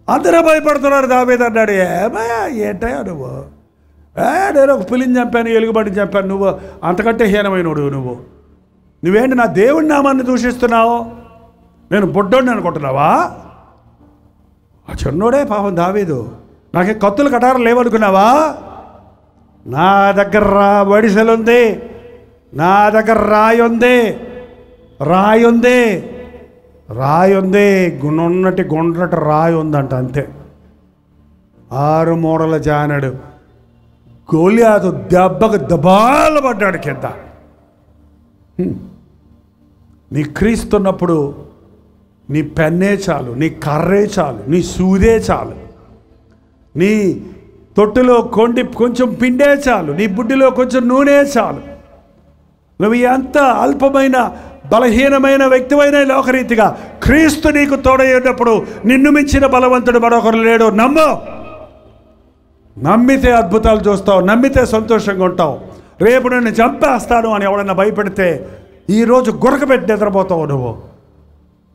Speaker 2: అందరూ భయపడుతున్నారు. దావీదు అన్నాడు, ఏమయ్యా ఏంటయ్యా నువ్వు? నేను ఒక పులిని చంపాను, ఎలుగుబంటిని చంపాను, నువ్వు అంతకంటే హీనమైనడు. నువ్వేంటి నా దేవుడి నామాన్ని దూషిస్తున్నావు? నేను బొడ్డోడిని అనుకుంటున్నావా? ఆ చిన్నోడే పాపం దావీదు. నాకే కత్తులు కటారు లేవనుకున్నావా? నా దగ్గర వడిసెలుంది, నా దగ్గర రాయి ఉంది, గుణున్నటి గుండ్రటి రాయి ఉందంట, అంతే. 6 మూరల జానడు గోలియాతు దెబ్బకు దబాలు పడ్డాడు కింద. నీ క్రీస్తున్నప్పుడు నీ పెన్నే చాలు, నీ కర్రే చాలు, నీ సూదే చాలు, నీ తొట్టులో కొంచెం పిండే చాలు, నీ బుడ్డిలో కొంచెం నూనె చాలు. నువ్వు ఎంత అల్పమైన బలహీనమైన వ్యక్తివైన లోకరీతిగా క్రీస్తు నీకు తోడై ఉన్నప్పుడు నిన్ను మించిన బలవంతుడు మరొకరు లేడు. నమ్మితే అద్భుతాలు చూస్తావు, నమ్మితే సంతోషంగా ఉంటావు. రేపు నిన్ను చంపేస్తాను అని ఎవడన్నా భయపెడితే ఈరోజు గురకబెట్టి నిద్రపోతావు నువ్వు.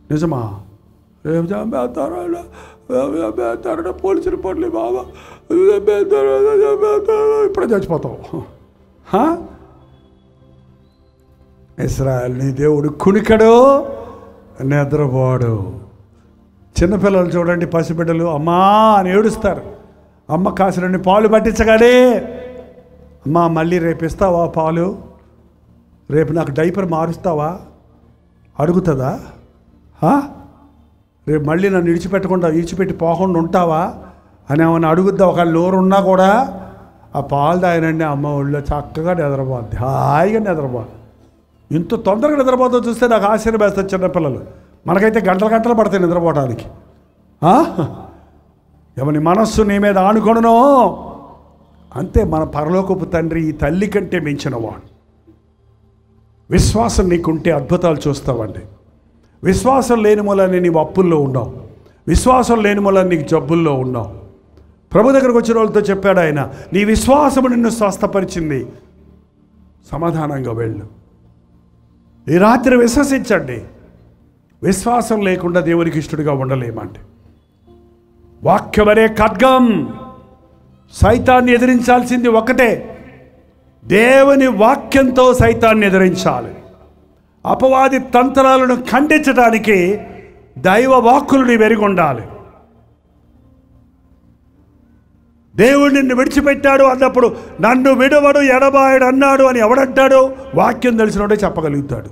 Speaker 2: నిజమా? రేపు చంపేస్తారో పోలీసులు పడలే బాబా, ఇప్పుడే చచ్చిపోతావు. ఇశ్రాయేలు నీ దేవుడు కునికడు, నిద్రపోడు. చిన్నపిల్లలు చూడండి, పసిబిడ్డలు అమ్మా అని ఏడుస్తారు. అమ్మ కాసినన్ని పాలు పట్టించగానే, అమ్మ మళ్ళీ రేపు ఇస్తావా పాలు, రేపు నాకు డైపర్ మారుస్తావా అడుగుతుందా? రేపు మళ్ళీ నన్ను విడిచిపెట్టి పోకుండా ఉంటావా అని ఏమన్నా అడుగుద్దా? ఒక నోరు ఉన్నా కూడా ఆ పాలు తాగినండి అమ్మ ఒళ్ళో చక్కగా నిద్రపోద్ది, హాయిగా నిద్రపోద్ది. ఇంత తొందరగా నిద్రపోతుందో చూస్తే నాకు ఆశ్చర్యం వేస్తుంది. చిన్నపిల్లలు మనకైతే గంటలు పడతాయి నిద్రపోవడానికి. ఎవని మనస్సు నీ మీద ఆనుకొనునో అంతే మన పరలోకపు తండ్రి ఈ తల్లి కంటే మించినవాడు. విశ్వాసం నీకుంటే అద్భుతాలు చూస్తావండి. విశ్వాసం లేని మూలాన్ని నీవు అప్పుల్లో ఉన్నావు, విశ్వాసం లేని మూలాన్ని నీకు జబ్బుల్లో ఉన్నావు. ప్రభు దగ్గరకు వచ్చిన వాళ్ళతో చెప్పాడు ఆయన, నీ విశ్వాసము నిన్ను స్వస్థపరిచింది, సమాధానంగా వెళ్ళు. ఈ రాత్రి విశ్వసించండి. విశ్వాసం లేకుండా దేవునికి ఇష్టడుగా ఉండలేమండి. వాక్యమనే ఖడ్గం. సైతాన్ని ఎదిరించాల్సింది ఒకటే, దేవుని వాక్యంతో సైతాన్ని ఎదిరించాలి. అపవాది తంత్రాలను ఖండించడానికి దైవ వాక్కులను వెరిగి ఉండాలి. దేవుడు నిన్ను విడిచిపెట్టాడు అన్నప్పుడు నన్ను విడవడు ఎడబాయడు అన్నాడు అని ఎవడంటాడు? వాక్యం తెలిసినోడే చెప్పగలుగుతాడు.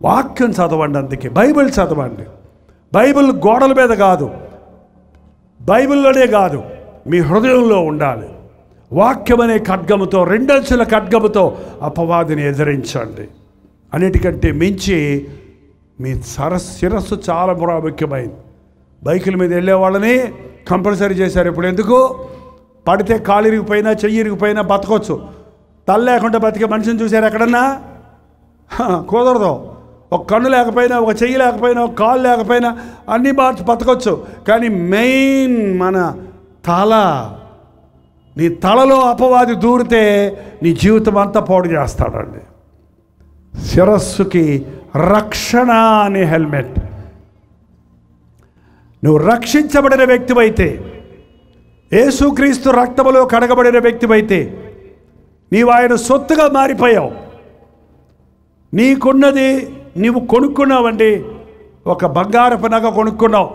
Speaker 2: వాక్యం చదవండి, అందుకే బైబిల్ చదవండి. బైబిల్ గోడల మీద కాదు, బైబిల్లోనే కాదు, మీ హృదయంలో ఉండాలి. వాక్యం అనే ఖడ్గముతో, రెండంచుల ఖడ్గముతో అపవాదిని ఎదిరించండి. అన్నిటికంటే మించి మీ శిరస్సు చాలా ప్రాముఖ్యమైంది. బైకుల మీద వెళ్ళే వాళ్ళని కంపల్సరీ చేశారు. ఇప్పుడు ఎందుకు? పడితే కాలు ఇరిగిపోయినా చెయ్యి ఇరిగిపోయినా బతకొచ్చు. తల లేకుండా బతికే మనిషిని చూశారు ఎక్కడన్నా? కుదరదు. ఒక కన్ను లేకపోయినా, ఒక చెయ్యి లేకపోయినా, ఒక కాలు లేకపోయినా అన్నీ బతకొచ్చు. కానీ మెయిన్ మన తల. నీ తలలో అపవాది దూరితే నీ జీవితం అంతా పాడు చేస్తాడండి. శిరస్సుకి రక్షణ అనే హెల్మెట్. నువ్వు రక్షించబడిన వ్యక్తివైతే, యేసుక్రీస్తు రక్తములో కడగబడిన వ్యక్తివైతే, నీవు ఆయన సొత్తుగా మారిపోయావు. నీకున్నది నీవు కొనుక్కున్నావండి. ఒక బంగారపు నగ కొనుక్కున్నావు.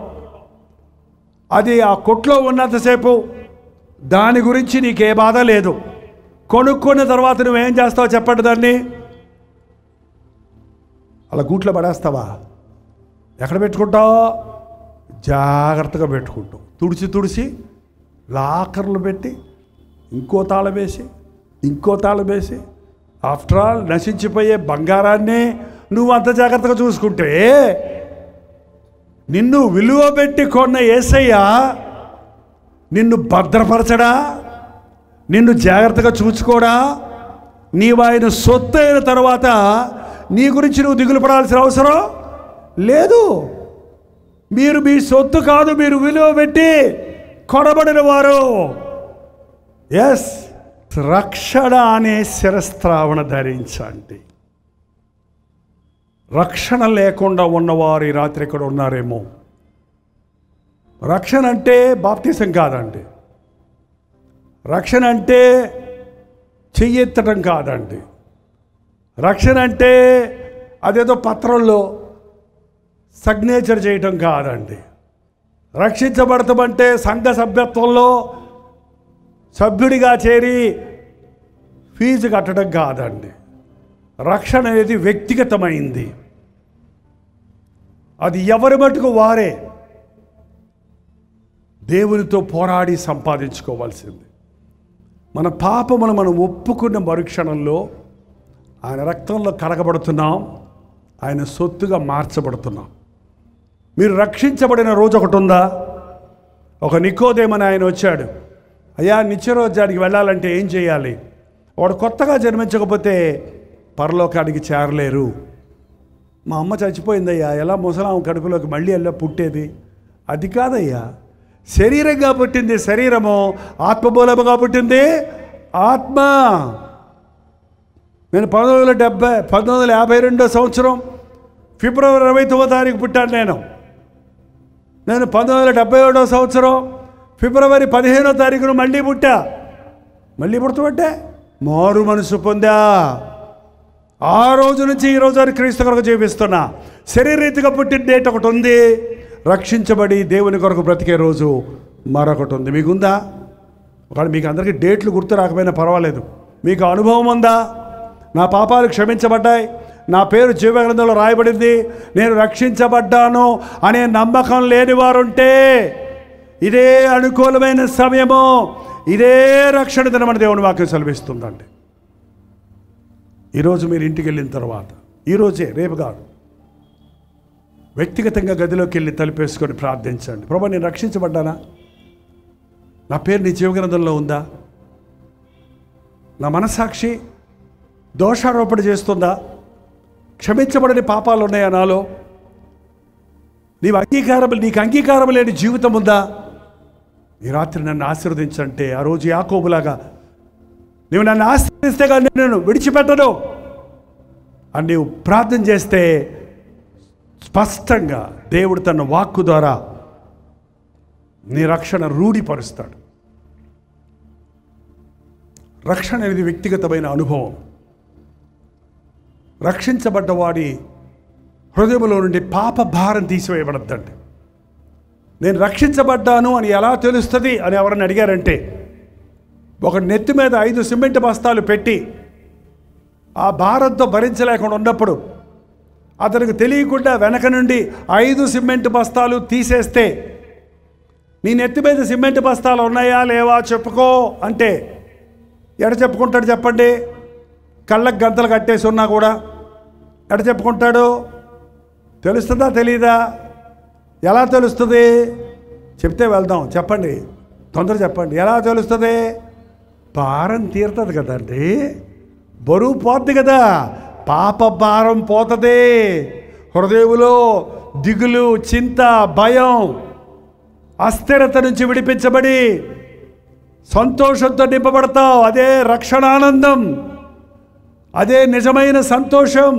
Speaker 2: అది ఆ కొట్లో ఉన్నంతసేపు దాని గురించి నీకే బాధ లేదు. కొనుక్కున్న తర్వాత నువ్వేం చేస్తావు చెప్పండి? దాన్ని అలా గూట్లో పడేస్తావా? ఎక్కడ పెట్టుకుంటావు? జాగ్రత్తగా పెట్టుకుంటావు. తుడిచి లాకర్లు పెట్టి ఇంకో తాళం వేసి ఆఫ్టర్ ఆల్ నశించిపోయే బంగారాన్ని నువ్వు అంత జాగ్రత్తగా చూసుకుంటే, నిన్ను విలువ పెట్టి కొన్న యేసయ్య నిన్ను భద్రపరచడా? నిన్ను జాగ్రత్తగా చూసుకోడా? నీవు ఆయన సొత్తు అయిన తర్వాత నీ గురించి నువ్వు దిగులు పడాల్సిన అవసరం లేదు. మీరు మీ సొత్తు కాదు, మీరు విలువ పెట్టి కొనబడిన వారు. ఎస్, రక్షణ అనే శిరస్త్రావణ ధరించండి. రక్షణ లేకుండా ఉన్నవారు ఈ రాత్రి ఇక్కడ ఉన్నారేమో. రక్షణ అంటే బాప్తిసం కాదండి. రక్షణ అంటే చెయ్యెత్తడం కాదండి. రక్షణ అంటే అదేదో పత్రంలో సిగ్నేచర్ చేయటం కాదండి. రక్షించబడతామంటే సంఘ సభ్యత్వంలో సభ్యుడిగా చేరి ఫీజు కట్టడం కాదండి. రక్షణ అనేది వ్యక్తిగతమైంది. అది ఎవరి మటుకు వారే దేవునితో పోరాడి సంపాదించుకోవాల్సింది. మన పాపమును మనం ఒప్పుకున్న మరుక్షణంలో ఆయన రక్తంలో కడగబడుతున్నాం, ఆయన సొత్తుగా మార్చబడుతున్నాం. మీరు రక్షించబడిన రోజు ఒకటి ఉందా? ఒక నికోదేమని ఆయన వచ్చాడు. అయ్యా, నిత్యరాజ్యానికి వెళ్ళాలంటే ఏం చేయాలి? వాడు కొత్తగా జన్మించకపోతే పరలోకానికి చేరలేరు. మా అమ్మ చచ్చిపోయిందయ్యా, ఎలా ముసలాం కడుపులోకి మళ్ళీ ఎలా పుట్టేది? అది కాదయ్యా, శరీరంగా పుట్టింది శరీరము, ఆత్మమూలముగా పుట్టింది ఆత్మ. నేను 1952 సంవత్సరం ఫిబ్రవరి 29వ తారీఖు పుట్టాను. నేను 1977 సంవత్సరం ఫిబ్రవరి 15వ తారీఖున మళ్ళీ పుట్టా. మళ్ళీ పుడతామంటే మారు మనసు పొందా. ఆ రోజు నుంచి ఈ రోజు వరకు క్రీస్తు కొరకు జీవిస్తున్నా. శరీరీతిగా పుట్టిన డేట్ ఒకటి ఉంది. రక్షించబడి దేవుని కొరకు బ్రతికే రోజు మరొకటి ఉంది. మీకుందా? ఒకవేళ మీకు అందరికీ డేట్లు గుర్తు రాకపోయినా పర్వాలేదు, మీకు అనుభవం ఉందా? నా పాపాలు క్షమించబడ్డాయి, నా పేరు జీవగ్రంథంలో రాయబడింది, నేను రక్షించబడ్డాను అనే నమ్మకం లేని వారుంటే ఇదే అనుకూలమైన సమయము, ఇదే రక్షణ దినమని దేవుని వాక్యం సెలవిస్తుందండి. ఈరోజు మీరు ఇంటికి వెళ్ళిన తర్వాత, ఈరోజే, రేపు కాదు, వ్యక్తిగతంగా గదిలోకి వెళ్ళి తలుపేసుకొని ప్రార్థించండి. ప్రభు, నేను రక్షించబడ్డానా? నా పేరు నీ జీవగ్రంథంలో ఉందా? నా మనస్సాక్షి దోషారోపణ చేస్తుందా? క్షమించబడని పాపాలు ఉన్నాయా నాలో? నీకు అంగీకారం లేని జీవితం ఉందా? ఈ రాత్రి నన్ను ఆశీర్వదించంటే, ఆ రోజు యాకోబులాగా నీవు నన్ను ఆశీర్వదిస్తే కానీ నేను విడిచిపెట్టను అని నీవు ప్రార్థన చేస్తే స్పష్టంగా దేవుడు తన వాక్కు ద్వారా నీ రక్షణ రూఢిపరుస్తాడు. రక్షణ అనేది వ్యక్తిగతమైన అనుభవం. రక్షించబడ్డవాడి హృదయంలో నుండి పాప భారం తీసివేయబడద్దండి. నేను రక్షించబడ్డాను అని ఎలా తెలుస్తుంది అని ఎవరన్నా అడిగారంటే, ఒక నెత్తి మీద 5 సిమెంట్ బస్తాలు పెట్టి ఆ భారంతో భరించలేకుండా ఉన్నప్పుడు అతనికి తెలియకుండా వెనక నుండి 5 సిమెంట్ బస్తాలు తీసేస్తే, నీ నెత్తి మీద సిమెంట్ బస్తాలు ఉన్నాయా లేవా చెప్పుకో అంటే ఎడ చెప్పుకుంటాడు చెప్పండి? కళ్ళకు గంతలు కట్టేసి ఉన్నా కూడా ఎడ చెప్పుకుంటాడు? తెలుస్తుందా తెలీదా? ఎలా తెలుస్తుంది? చెప్తే వెళ్దాం, చెప్పండి, తొందర చెప్పండి. ఎలా తెలుస్తుంది? భారం తీరుతుంది కదండి, బరువు పోద్ది కదా, పాప భారం పోతుంది. హృదయంలో దిగులు, చింత, భయం, అస్థిరత నుంచి విడిపించబడి సంతోషంతో నింపబడతావు. అదే రక్షణానందం, అదే నిజమైన సంతోషం.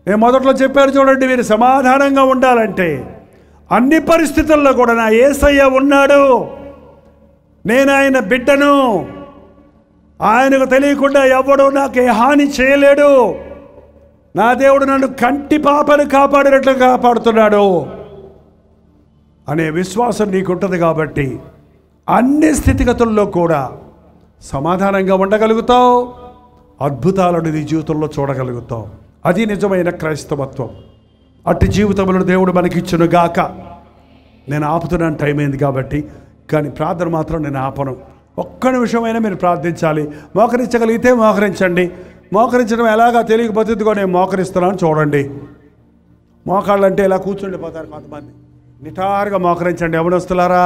Speaker 2: నేను మొదట్లో చెప్పాను చూడండి, మీరు సమాధానంగా ఉండాలంటే అన్ని పరిస్థితుల్లో కూడా నా యేసయ్య ఉన్నాడు, నేను ఆయన బిడ్డను, ఆయనకు తెలియకుండా ఎవడు నాకు హాని చేయలేడు, నా దేవుడు నన్ను కంటి పాపను కాపాడినట్లు కాపాడుతున్నాడు అనే విశ్వాసం నీకుంటుంది. కాబట్టి అన్ని స్థితిగతుల్లో కూడా సమాధానంగా ఉండగలుగుతావు, అద్భుతాలను నీ జీవితంలో చూడగలుగుతావు. అది నిజమైన క్రైస్తవత్వం. అట్టి జీవితంలో దేవుడు మనకిచ్చును గాక. నేను ఆపుతున్నాను, టైం అయింది కాబట్టి, కానీ ప్రార్థన మాత్రం నేను ఆపను. ఒక్క నిమిషమైనా మీరు ప్రార్థించాలి. మోకరించగలిగితే మోకరించండి. మోకరించడం ఎలాగా తెలియకపోతే నేను మోకరిస్తున్నాను చూడండి. మోకాళ్ళంటే ఇలా కూర్చుండిపోతారు కొంతమంది. నిటారుగా మోకరించండి. యవనస్తులారా,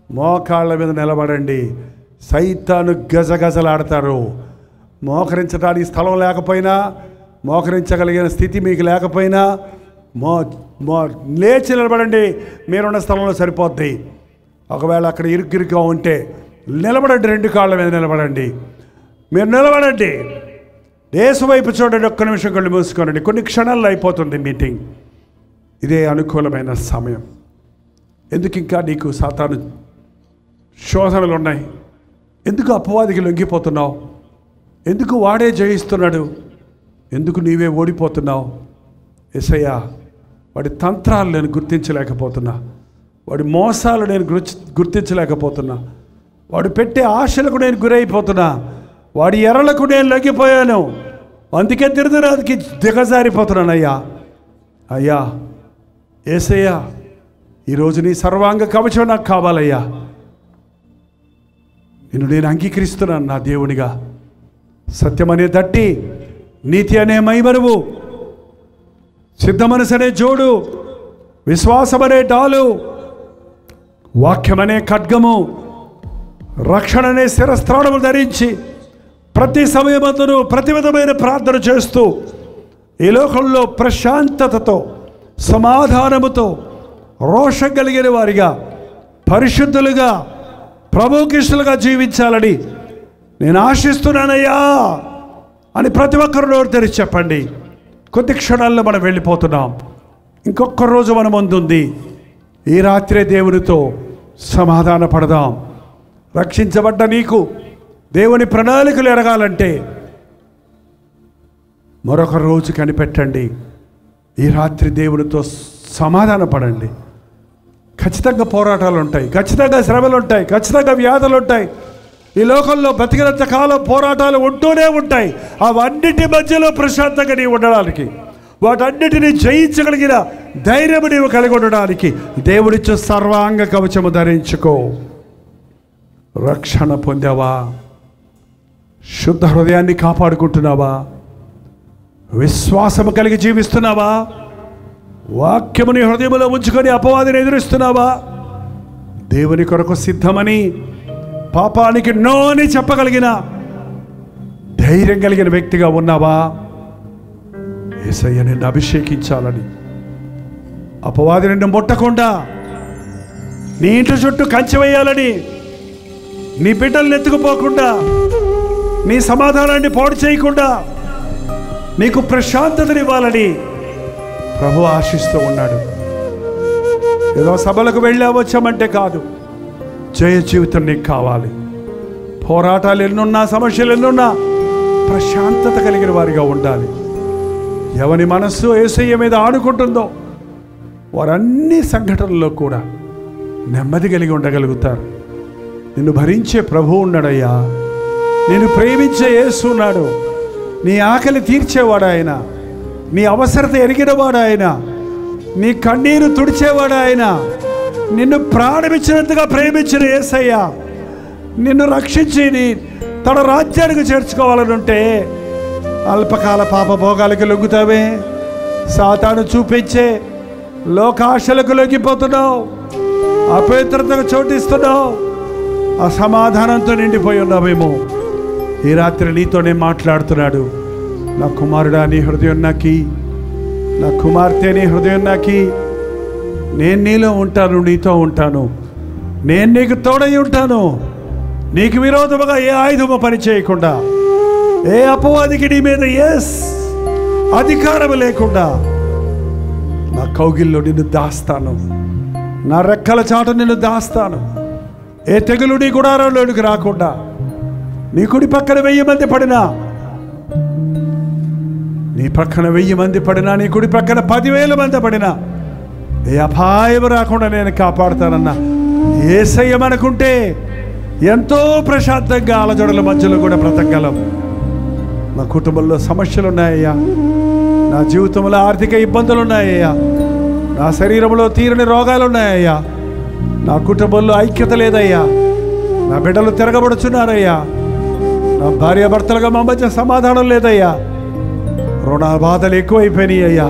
Speaker 2: మోకాళ్ళ మీద నిలబడండి. సైతాను గజగజలాడతారు. మోకరించడానికి స్థలం లేకపోయినా, మోకరించగలిగిన స్థితి మీకు లేకపోయినా లేచి నిలబడండి. మీరున్న స్థలంలో సరిపోద్ది. ఒకవేళ అక్కడ ఇరుగ్గిరుగా ఉంటే నిలబడండి, 2 కాళ్ళ మీద నిలబడండి. మీరు నిలబడండి, యేసు వైపు చూడండి. ఒక్క నిమిషం కళ్ళు మూసుకోనండి. కొన్ని క్షణాల్లో అయిపోతుంది మీటింగ్. ఇదే అనుకూలమైన సమయం. ఎందుకు ఇంకా నీకు సాతాను శోధనలు ఉన్నాయి? ఎందుకు అపవాదికి లొంగిపోతున్నావు? ఎందుకు వాడే జయిస్తున్నాడు? ఎందుకు నీవే ఓడిపోతున్నావు? యేసయ్యా, వాడి తంత్రాలు నేను గుర్తించలేకపోతున్నా, వాడి మోసాలు నేను గుర్తించలేకపోతున్నా, వాడు పెట్టే ఆశలకు నేను గురైపోతున్నా, వాడి ఎరలకు నేను లొంగిపోయాను, అందుకే తిరుదరాదికి దిగజారిపోతున్నానయ్యా. అయ్యా యేసయ్యా, ఈరోజు నీ సర్వాంగ కవచం నాకు కావాలయ్యా. నేను అంగీకరిస్తున్నాను నా దేవునిగా. సత్యమనే తట్టి, నీతి అనే మైమరువు, సిద్ధ మనసు అనే జోడు, విశ్వాసమనే డాలు, వాక్యమనే ఖడ్గము, రక్షణ అనే శిరస్త్రాణము ధరించి ప్రతి సమయమందును ప్రతి విధమైన ప్రార్థన చేస్తూ ఈ లోకంలో ప్రశాంతతతో, సమాధానముతో, రోషం కలిగిన వారిగా, పరిశుద్ధులుగా, ప్రభుకిష్టులుగా జీవించాలని నేను ఆశిస్తున్నానయ్యా అని ప్రతి ఒక్కరు నోరు తెరిచి చెప్పండి. కొద్ది క్షణాల్లో మనం వెళ్ళిపోతున్నాం. ఇంకొక రోజు మన ముందుంది. ఈ రాత్రే దేవునితో సమాధాన పడదాం. రక్షించబడ్డ నీకు దేవుని ప్రణాళికలు ఎరగాలంటే మరొక రోజు కనిపెట్టండి. ఈ రాత్రి దేవునితో సమాధాన పడండి. ఖచ్చితంగా పోరాటాలు ఉంటాయి, ఖచ్చితంగా శ్రమలు ఉంటాయి, ఖచ్చితంగా వ్యాధులు ఉంటాయి. ఈ లోకంలో బతికినంత కాలం పోరాటాలు ఉంటూనే ఉంటాయి. అవన్నిటి మధ్యలో ప్రశాంతంగా నీవు ఉండడానికి, వాటన్నిటిని జయించగలిగిన ధైర్యం నీవు కలిగి ఉండడానికి దేవుడిచ్చే సర్వాంగ కవచము ధరించుకో. రక్షణ పొందావా? శుద్ధ హృదయాన్ని కాపాడుకుంటున్నావా? విశ్వాసము కలిగి జీవిస్తున్నావా? వాక్యముని హృదయంలో ఉంచుకొని అపవాదిని ఎదురిస్తున్నావా? దేవుని కొరకు సిద్ధమని పాపానికి నో అని చెప్పగలిగిన ధైర్యం కలిగిన వ్యక్తిగా ఉన్నావా? యేసయ్య నిన్ను అభిషేకించాలని, అపవాది నిన్ను ముట్టకుండా, నీ ఇంటి చుట్టూ కంచె వేయాలని, నీ బిడ్డలను ఎత్తుకుపోకుండా, నీ సమాధానాన్ని పాడు చేయకుండా నీకు ప్రశాంతతనివ్వాలని ప్రభు ఆశిస్తూ ఉన్నాడు. ఏదో సభలకు వెళ్ళా వచ్చామంటే కాదు, జయ జీవితం నీకు కావాలి. పోరాటాలు ఎన్నున్నా, సమస్యలు ఎన్నున్నా ప్రశాంతత కలిగిన వారిగా ఉండాలి. ఎవని మనస్సు యేసయ్య మీద ఆడుకుంటుందో వారన్ని సంఘటనల్లో కూడా నెమ్మది కలిగి ఉండగలుగుతారు. నిన్ను భరించే ప్రభువు ఉన్నాడయ్యా, నిన్ను ప్రేమించే యేసు ఉన్నాడు. నీ ఆకలి తీర్చేవాడు ఆయన, నీ అవసరత ఎరిగినవాడు ఆయన, నీ కన్నీరు తుడిచేవాడు ఆయన, నిన్ను ప్రాణమిచ్చినంతగా ప్రేమించిన యేసయ్య నిన్ను రక్షించి తన రాజ్యానికి చేర్చుకోవాలనుంటే అల్పకాల పాప భోగాలకు లొంగుతావే, సాతాను చూపించే లోకాశలకు లొంగిపోతున్నావు, అపవిత్రతకు చోటిస్తున్నావు, అసమాధానంతో నిండిపోయి ఉన్నావేమో. ఈ రాత్రి నీతోనే మాట్లాడుతున్నాడు. నా కుమారుడా నీ హృదయం నాకి, నా కుమార్తె నీ హృదయం నాకి, నేను నీలో ఉంటాను, నీతో ఉంటాను, నేను నీకు తోడై ఉంటాను. నీకు విరోధముగా ఏ ఆయుధము పని చేయకుండా, ఏ అపవాదికి నీ మీద అధికారం లేకుండా నా కౌగిల్లో నిన్ను దాస్తాను, నా రెక్కల చాటు నిన్ను దాస్తాను. ఏ తెగులు నీ గుడారంలోనికి రాకుండా, నీ కుడి పక్కన 1000 మంది పడినా, నీ పక్కన 1000 మంది పడినా, నీ కుడి పక్కన 10,000 మంది పడినా ఏ అపాయం రాకుండా నేను కాపాడుతానన్నా యేసయ్య మనకుంటే ఎంతో ప్రశాంతంగా అలజడుల మధ్యలో కూడా బ్రతకగలం. నా కుటుంబంలో సమస్యలు ఉన్నాయ్యా, నా జీవితంలో ఆర్థిక ఇబ్బందులు ఉన్నాయ్యా, నా శరీరంలో తీరని రోగాలు ఉన్నాయ్యా, నా కుటుంబంలో ఐక్యత లేదయ్యా, నా బిడ్డలు తిరగబడుచున్నారయ్యా, నా భార్యాభర్తలుగా మా మధ్య సమాధానం లేదయ్యా, రుణ బాధలు ఎక్కువైపోయినాయి అయ్యా,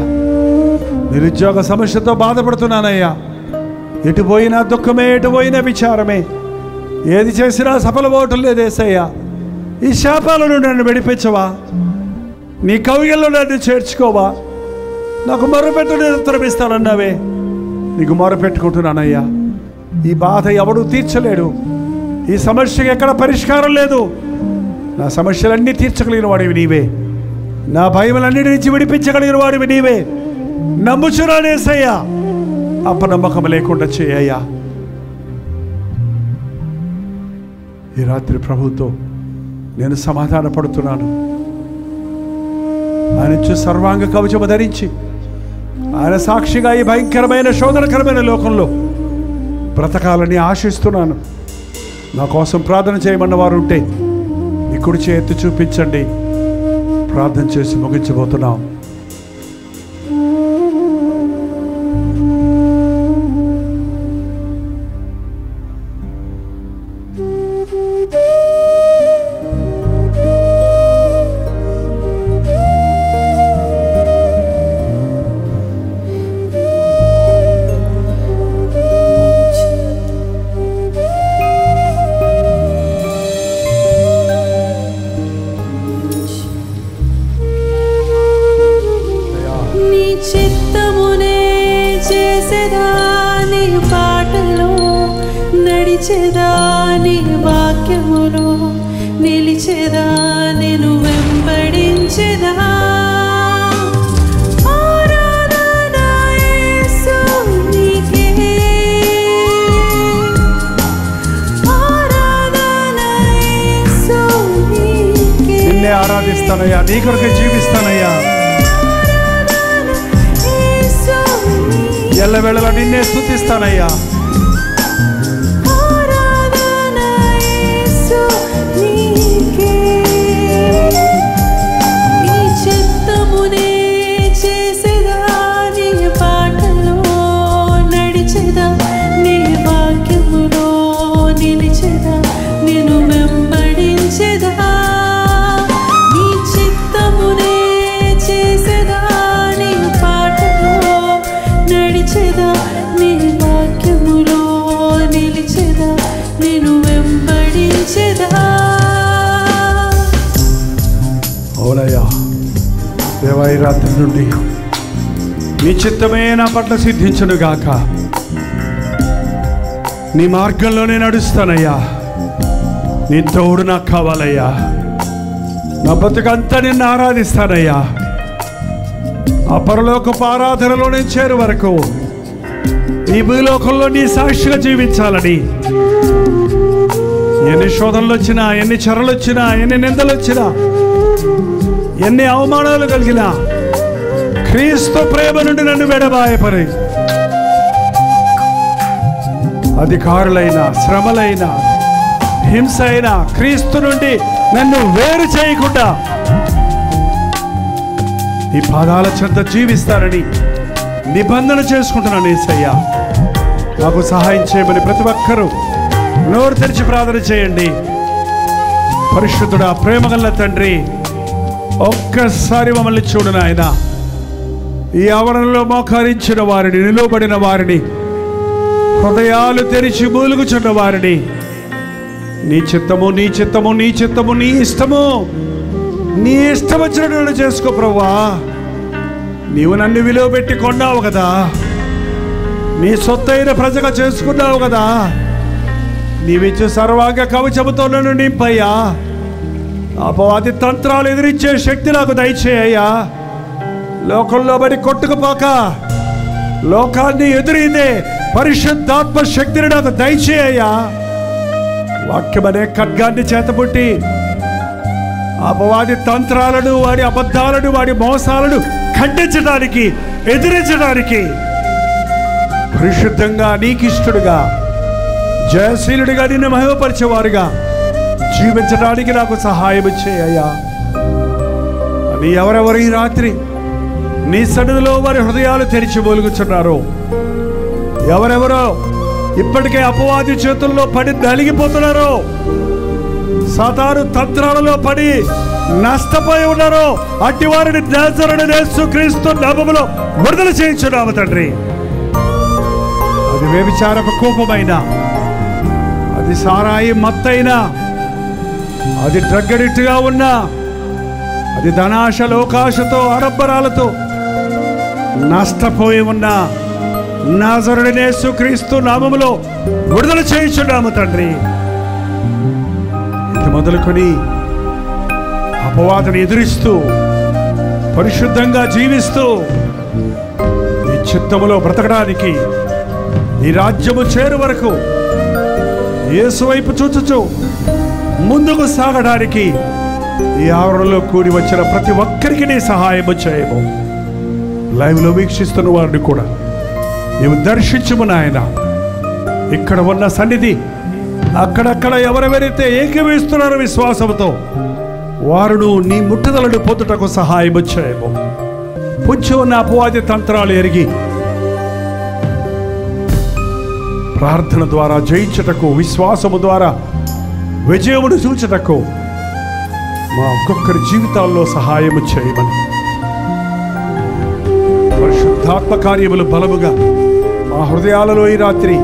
Speaker 2: నిరుద్యోగ సమస్యతో బాధపడుతున్నానయ్యా, ఎటు పోయినా దుఃఖమే, ఎటు పోయినా విచారమే, ఏది చేసినా సఫలమవటం లేదేసయ్యా. ఈ శాపాలను నన్ను విడిపించవా, నీ కవిగల్లో నన్ను చేర్చుకోవా, నాకు మొరపెట్టు నేను ఉత్తరమిస్తానన్నావే, నీకు మొరపెట్టుకుంటున్నానయ్యా. ఈ బాధ ఎవడూ తీర్చలేడు, ఈ సమస్యకి ఎక్కడ పరిష్కారం లేదు. నా సమస్యలన్నీ తీర్చగలిగిన వాడివి నీవే, నా భయములన్నిటి నుంచి విడిపించగలిగిన వాడివి నీవే. నమ్ముచున్నానేసయ్యా, అపనమ్మకం లేకుండా చేయయ్యా. ఈ రాత్రి ప్రభుతో నేను సమాధాన పడుతున్నాను. ఆయన సర్వాంగ కవచము ధరించి ఆయన సాక్షిగా ఈ భయంకరమైన శోధనకరమైన లోకంలో బ్రతకాలని ఆశిస్తున్నాను. నా కోసం ప్రార్థన చేయమన్న వారు ఉంటే మీ కుడి చేతి చూపించండి. ప్రార్థన చేసి ముగించబోతున్నాం.
Speaker 1: నిలిచెదా నీ వాక్యములో నిలిచెదా నేను వెంబడించెదా ఆరాధన యేసు నీకే ఆరాధన యేసు నీకే
Speaker 2: నిన్నే ఆరాధిస్తానయ్యా నీ కొరకే జీవిస్తానయ్యా ఎల్లవేళలా నిన్నే స్తుతిస్తానయ్యా ఈ రాత్రి నుండి నీ చిత్తమే నా పట్ల సిద్ధించునుగాక. నీ మార్గంలోనే నడుస్తానయ్యా. నీ తోడు నాకు కావాలయ్యా. నా బతుకంతా నిన్ను ఆరాధిస్తానయ్యా. ఆ పరలోకపు ఆరాధనలో నేను చేరు వరకు ఈ భూలోకంలో నీ సాక్షిగా జీవించాలని. ఎన్ని శోధనలు వచ్చినా, ఎన్ని చెరలు వచ్చినా, ఎన్ని నిందలు వచ్చినా, ఎన్ని అవమానాలు కలిగినా క్రీస్తు ప్రేమ నుండి నన్ను విడబాయపరి అధికారులైన, శ్రమలైన, హింస అయినా క్రీస్తు నుండి నన్ను వేరు చేయకుండా ఈ పాదాల చెంత జీవిస్తానని నిబంధన చేసుకుంటున్నాను. యేసయ్యా, నాకు సహాయం చేయమని ప్రతి ఒక్కరూ నోరు తెరిచి ప్రార్థన చేయండి. పరిశుద్ధుడా, ప్రేమగల తండ్రి, ఒక్కసారి మమ్మల్ని చూడు నాయన. ఈ ఆవరణలో మోకరించిన వారిని, నిలువబడిన వారిని, హృదయాలు తెరిచి మూలుగుచున్న వారిని నీ చిత్తము, నీ చిత్తము, నీ చిత్తము, నీ ఇష్టము, నీ ఇష్టం వచ్చినట్లు చేసుకో ప్రభువా. నీవు నన్ను విలువ పెట్టి కొన్నావు కదా, నీ సొత్తైన ప్రజగా చేసుకున్నావు కదా. నీవిచ్చే సర్వాంగ కవచముతో నన్ను నింపయ్యా. అపవాది తంత్రాలు ఎదిరించే శక్తి నాకు దయచేయ్యా. లోకంలో బడి కొట్టుకుపోక లోకాన్ని ఎదురీదే పరిశుద్ధాత్మ శక్తిని నాకు దయచేయ్యా. వాక్యమనే ఖడ్గాన్ని చేతబుట్టి అపవాది తంత్రాలను, వాడి అబద్ధాలను, వాడి మోసాలను ఖండించడానికి, ఎదిరించడానికి పరిశుద్ధంగా, నీకిష్టుడుగా, జయశీలుడిగా, నిన్ను మహిమపరిచేవారుగా జీవించడానికి నాకు సహాయం చేయ్యా అని ఎవరెవరు ఈ రాత్రి నీ సన్నిధిలో వారి హృదయాలు తెరిచి మూలుగుచున్నారో, ఎవరెవరో ఇప్పటికే అపవాది చేతుల్లో పడి నలిగిపోతున్నారో, సాతాను తంత్రాలలో పడి నష్టపోయి ఉన్నారో, అట్టి వారిని నజరేయుడైన యేసుక్రీస్తు నామములో విడుదల చేయించున్నాము తండ్రి. అది వ్యభిచారపు కోపమైనా, అది సారాయి మత్తైనా, అది డ్రగ్ అడిక్ట్గా ఉన్నా, అది ధనాశ, లోకాశతో, ఆడంబరాలతో నష్టపోయి ఉన్న నజరేయుడైన యేసుక్రీస్తు నామములో విడుదల చేయించున్నాము తండ్రి. ఇది మొదలుకొని అపవాదిని ఎదురిస్తూ పరిశుద్ధంగా జీవిస్తూ ఈ చిత్తములో బ్రతకడానికి, ఈ రాజ్యము చేరు వరకు యేసు వైపు చూచుచు ముందుకు సాగడానికి ఈ ఆవరణలో కూడి వచ్చిన ప్రతి ఒక్కరికి నీ సహాయము చేయము. లైవ్లో వీక్షిస్తున్న వారిని కూడా నీవు దర్శించుము నాయన. ఇక్కడ ఉన్న సన్నిధి అక్కడక్కడ ఎవరెవరైతే ఏకీవిస్తున్నారో విశ్వాసంతో వారును నీ ముట్టదలను పొందుటకు సహాయము చేయము. పుంచి ఉన్న అపవాది తంత్రాలు ఎరిగి ప్రార్థన ద్వారా జయించుటకు, విశ్వాసము ద్వారా విజయమును చూచుటకు మా ఒక్కొక్కరి జీవితాల్లో సహాయము చేయమని, పరిశుద్ధాత్మ కార్యములు బలముగా మా హృదయాలలో ఈ రాత్రి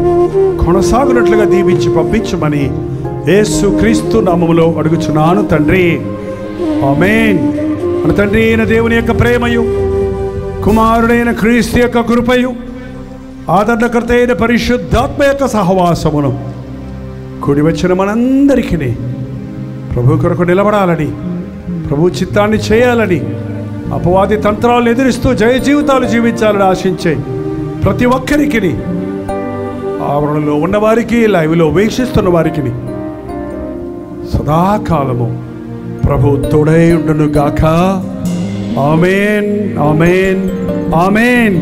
Speaker 2: కొనసాగునట్లుగా దీవించి పంపించమని యేసు క్రీస్తు నామములో అడుగుచున్నాను తండ్రి. ఆమేన్. మన తండ్రి అయిన దేవుని యొక్క ప్రేమయు, కుమారుడైన క్రీస్తు యొక్క కృపయు, ఆదరణకర్త అయిన పరిశుద్ధాత్మ యొక్క సహవాసమును కూడి వచ్చిన మనందరికీ ప్రభు కొరకు నిలబడాలని, ప్రభు చిత్తాన్ని చేయాలని, అపవాది తంత్రాలను ఎదిరిస్తూ జయ జీవితాలు జీవించాలని ఆశించే ప్రతి ఒక్కరికి, ఆవరణలో ఉన్నవారికి, లైవ్లో వీక్షిస్తున్న వారికి సదాకాలము ప్రభు తోడై ఉండును గాక. ఆమేన్, ఆమేన్, ఆమేన్.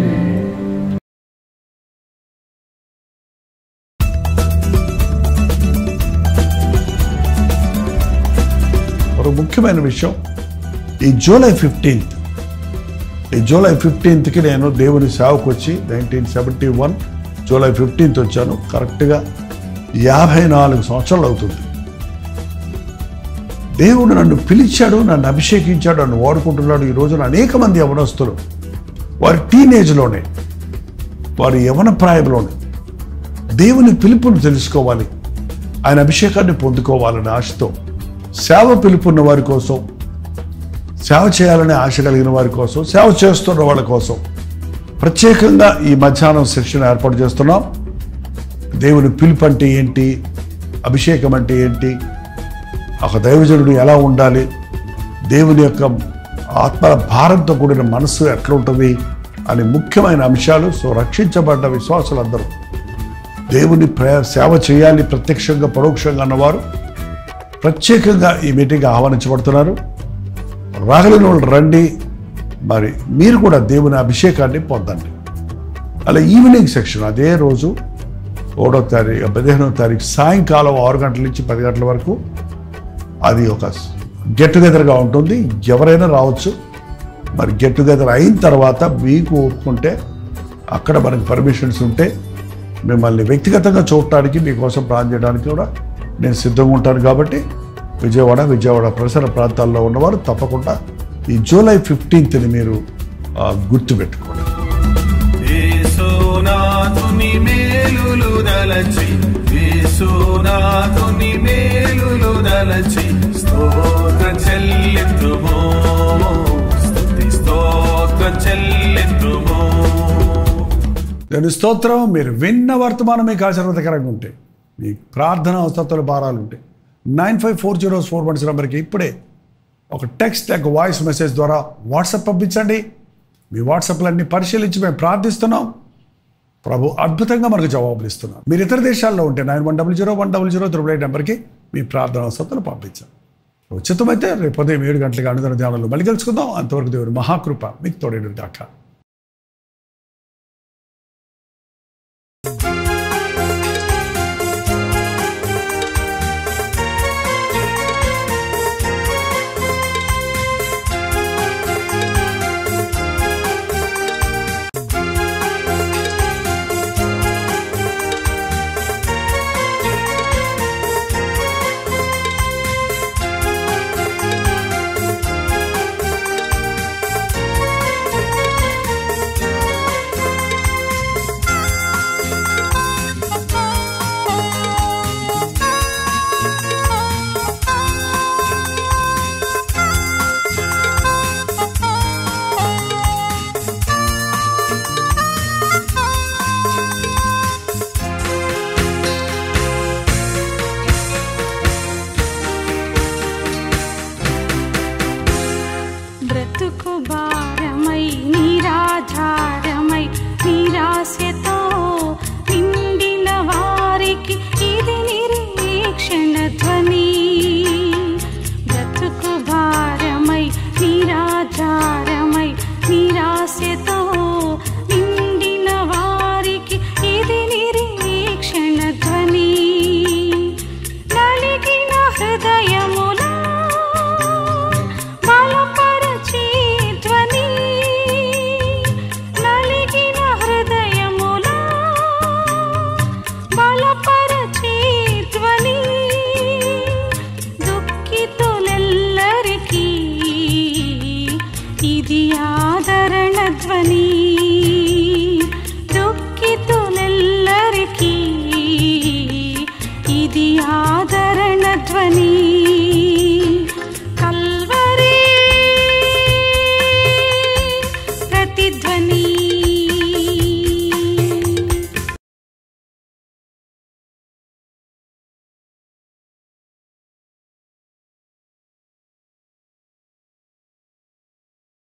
Speaker 2: ఒక ముఖ్యమైన విషయం, ఈ జూలై 15కి నేను దేవుని సేవకు వచ్చి 1971 జూలై 15th వచ్చాను. కరెక్ట్గా 54 సంవత్సరాలు అవుతుంది. దేవుడు నన్ను పిలిచాడు, నన్ను అభిషేకించాడు, నన్ను వాడుకుంటున్నాడు. ఈ రోజున అనేక మంది యవనస్తులు వారి టీనేజ్లోనే, వారి యవన ప్రాయంలోనే దేవుని పిలుపును తెలుసుకోవాలి, ఆయన అభిషేకాన్ని పొందుకోవాలనే ఆశతో సేవ పిలుపున్న వారి కోసం, సేవ చేయాలనే ఆశ కలిగిన వారి కోసం, సేవ చేస్తున్న వాళ్ళ కోసం ప్రత్యేకంగా ఈ మధ్యాహ్నం సెషన్ ఏర్పాటు చేస్తున్నాం. దేవుని పిలుపు అంటే ఏంటి, అభిషేకం అంటే ఏంటి, ఒక దైవజనుడు ఎలా ఉండాలి, దేవుని యొక్క ఆత్మ భారంతో కూడిన మనస్సు ఎట్లా ఉంటుంది అని ముఖ్యమైన అంశాలు. సో రక్షించబడ్డ విశ్వాసులందరూ దేవుని సేవ చేయాలి ప్రత్యక్షంగా పరోక్షంగా అన్నవారు ప్రత్యేకంగా ఈ మీటింగ్ ఆహ్వానించబడుతున్నారు. రాగలిగిన వాళ్ళు రండి. మరి మీరు కూడా దేవుని అభిషేకాన్ని పొందండి. అలా ఈవినింగ్ సెక్షన్ అదే రోజు 15వ తారీఖు సాయంకాలం 6 గంటల నుంచి 10 గంటల వరకు అది ఒక గెట్ టుగెదర్గా ఉంటుంది. ఎవరైనా రావచ్చు. మరి గెట్ టుగెదర్ అయిన తర్వాత మీకు ఒప్పుకుంటే అక్కడ మనకి పర్మిషన్స్ ఉంటే మిమ్మల్ని వ్యక్తిగతంగా చూడటానికి, మీకోసం ప్రార్థన చేయడానికి కూడా నేను సిద్ధంగా ఉంటాను. కాబట్టి విజయవాడ పరిసర ప్రాంతాల్లో ఉన్నవారు తప్పకుండా ఈ జూలై 15ని మీరు గుర్తుపెట్టుకోండి. నేను స్తోత్రం. మీరు విన్న వర్తమానం మీకు ఆశీర్వాదకరంగా ఉంటే, మీ ప్రార్థన అవసరాలు భారాలు ఉంటే 954041 నెంబర్కి ఇప్పుడే ఒక టెక్స్ట్ లేక వాయిస్ మెసేజ్ ద్వారా వాట్సాప్ పంపించండి. మీ వాట్సాప్లన్నీ పరిశీలించి మేము ప్రార్థిస్తున్నాం. ప్రభు అద్భుతంగా మనకు జవాబులు ఇస్తున్నాం. మీరు ఇతర దేశాల్లో ఉంటే 91001008 నెంబర్కి మీ ప్రార్థన అవసరాలు పంపించాం. ఉచితమైతే రేపు ఉదయం 7 గంటలకు అనుదిన ధ్యానంలో మళ్ళీ కలుసుకుందాం. అంతవరకు దేవుని మహాకృప మీకు తోడేడు దాకా.
Speaker 1: ఇది ఆదరణ ధ్వని.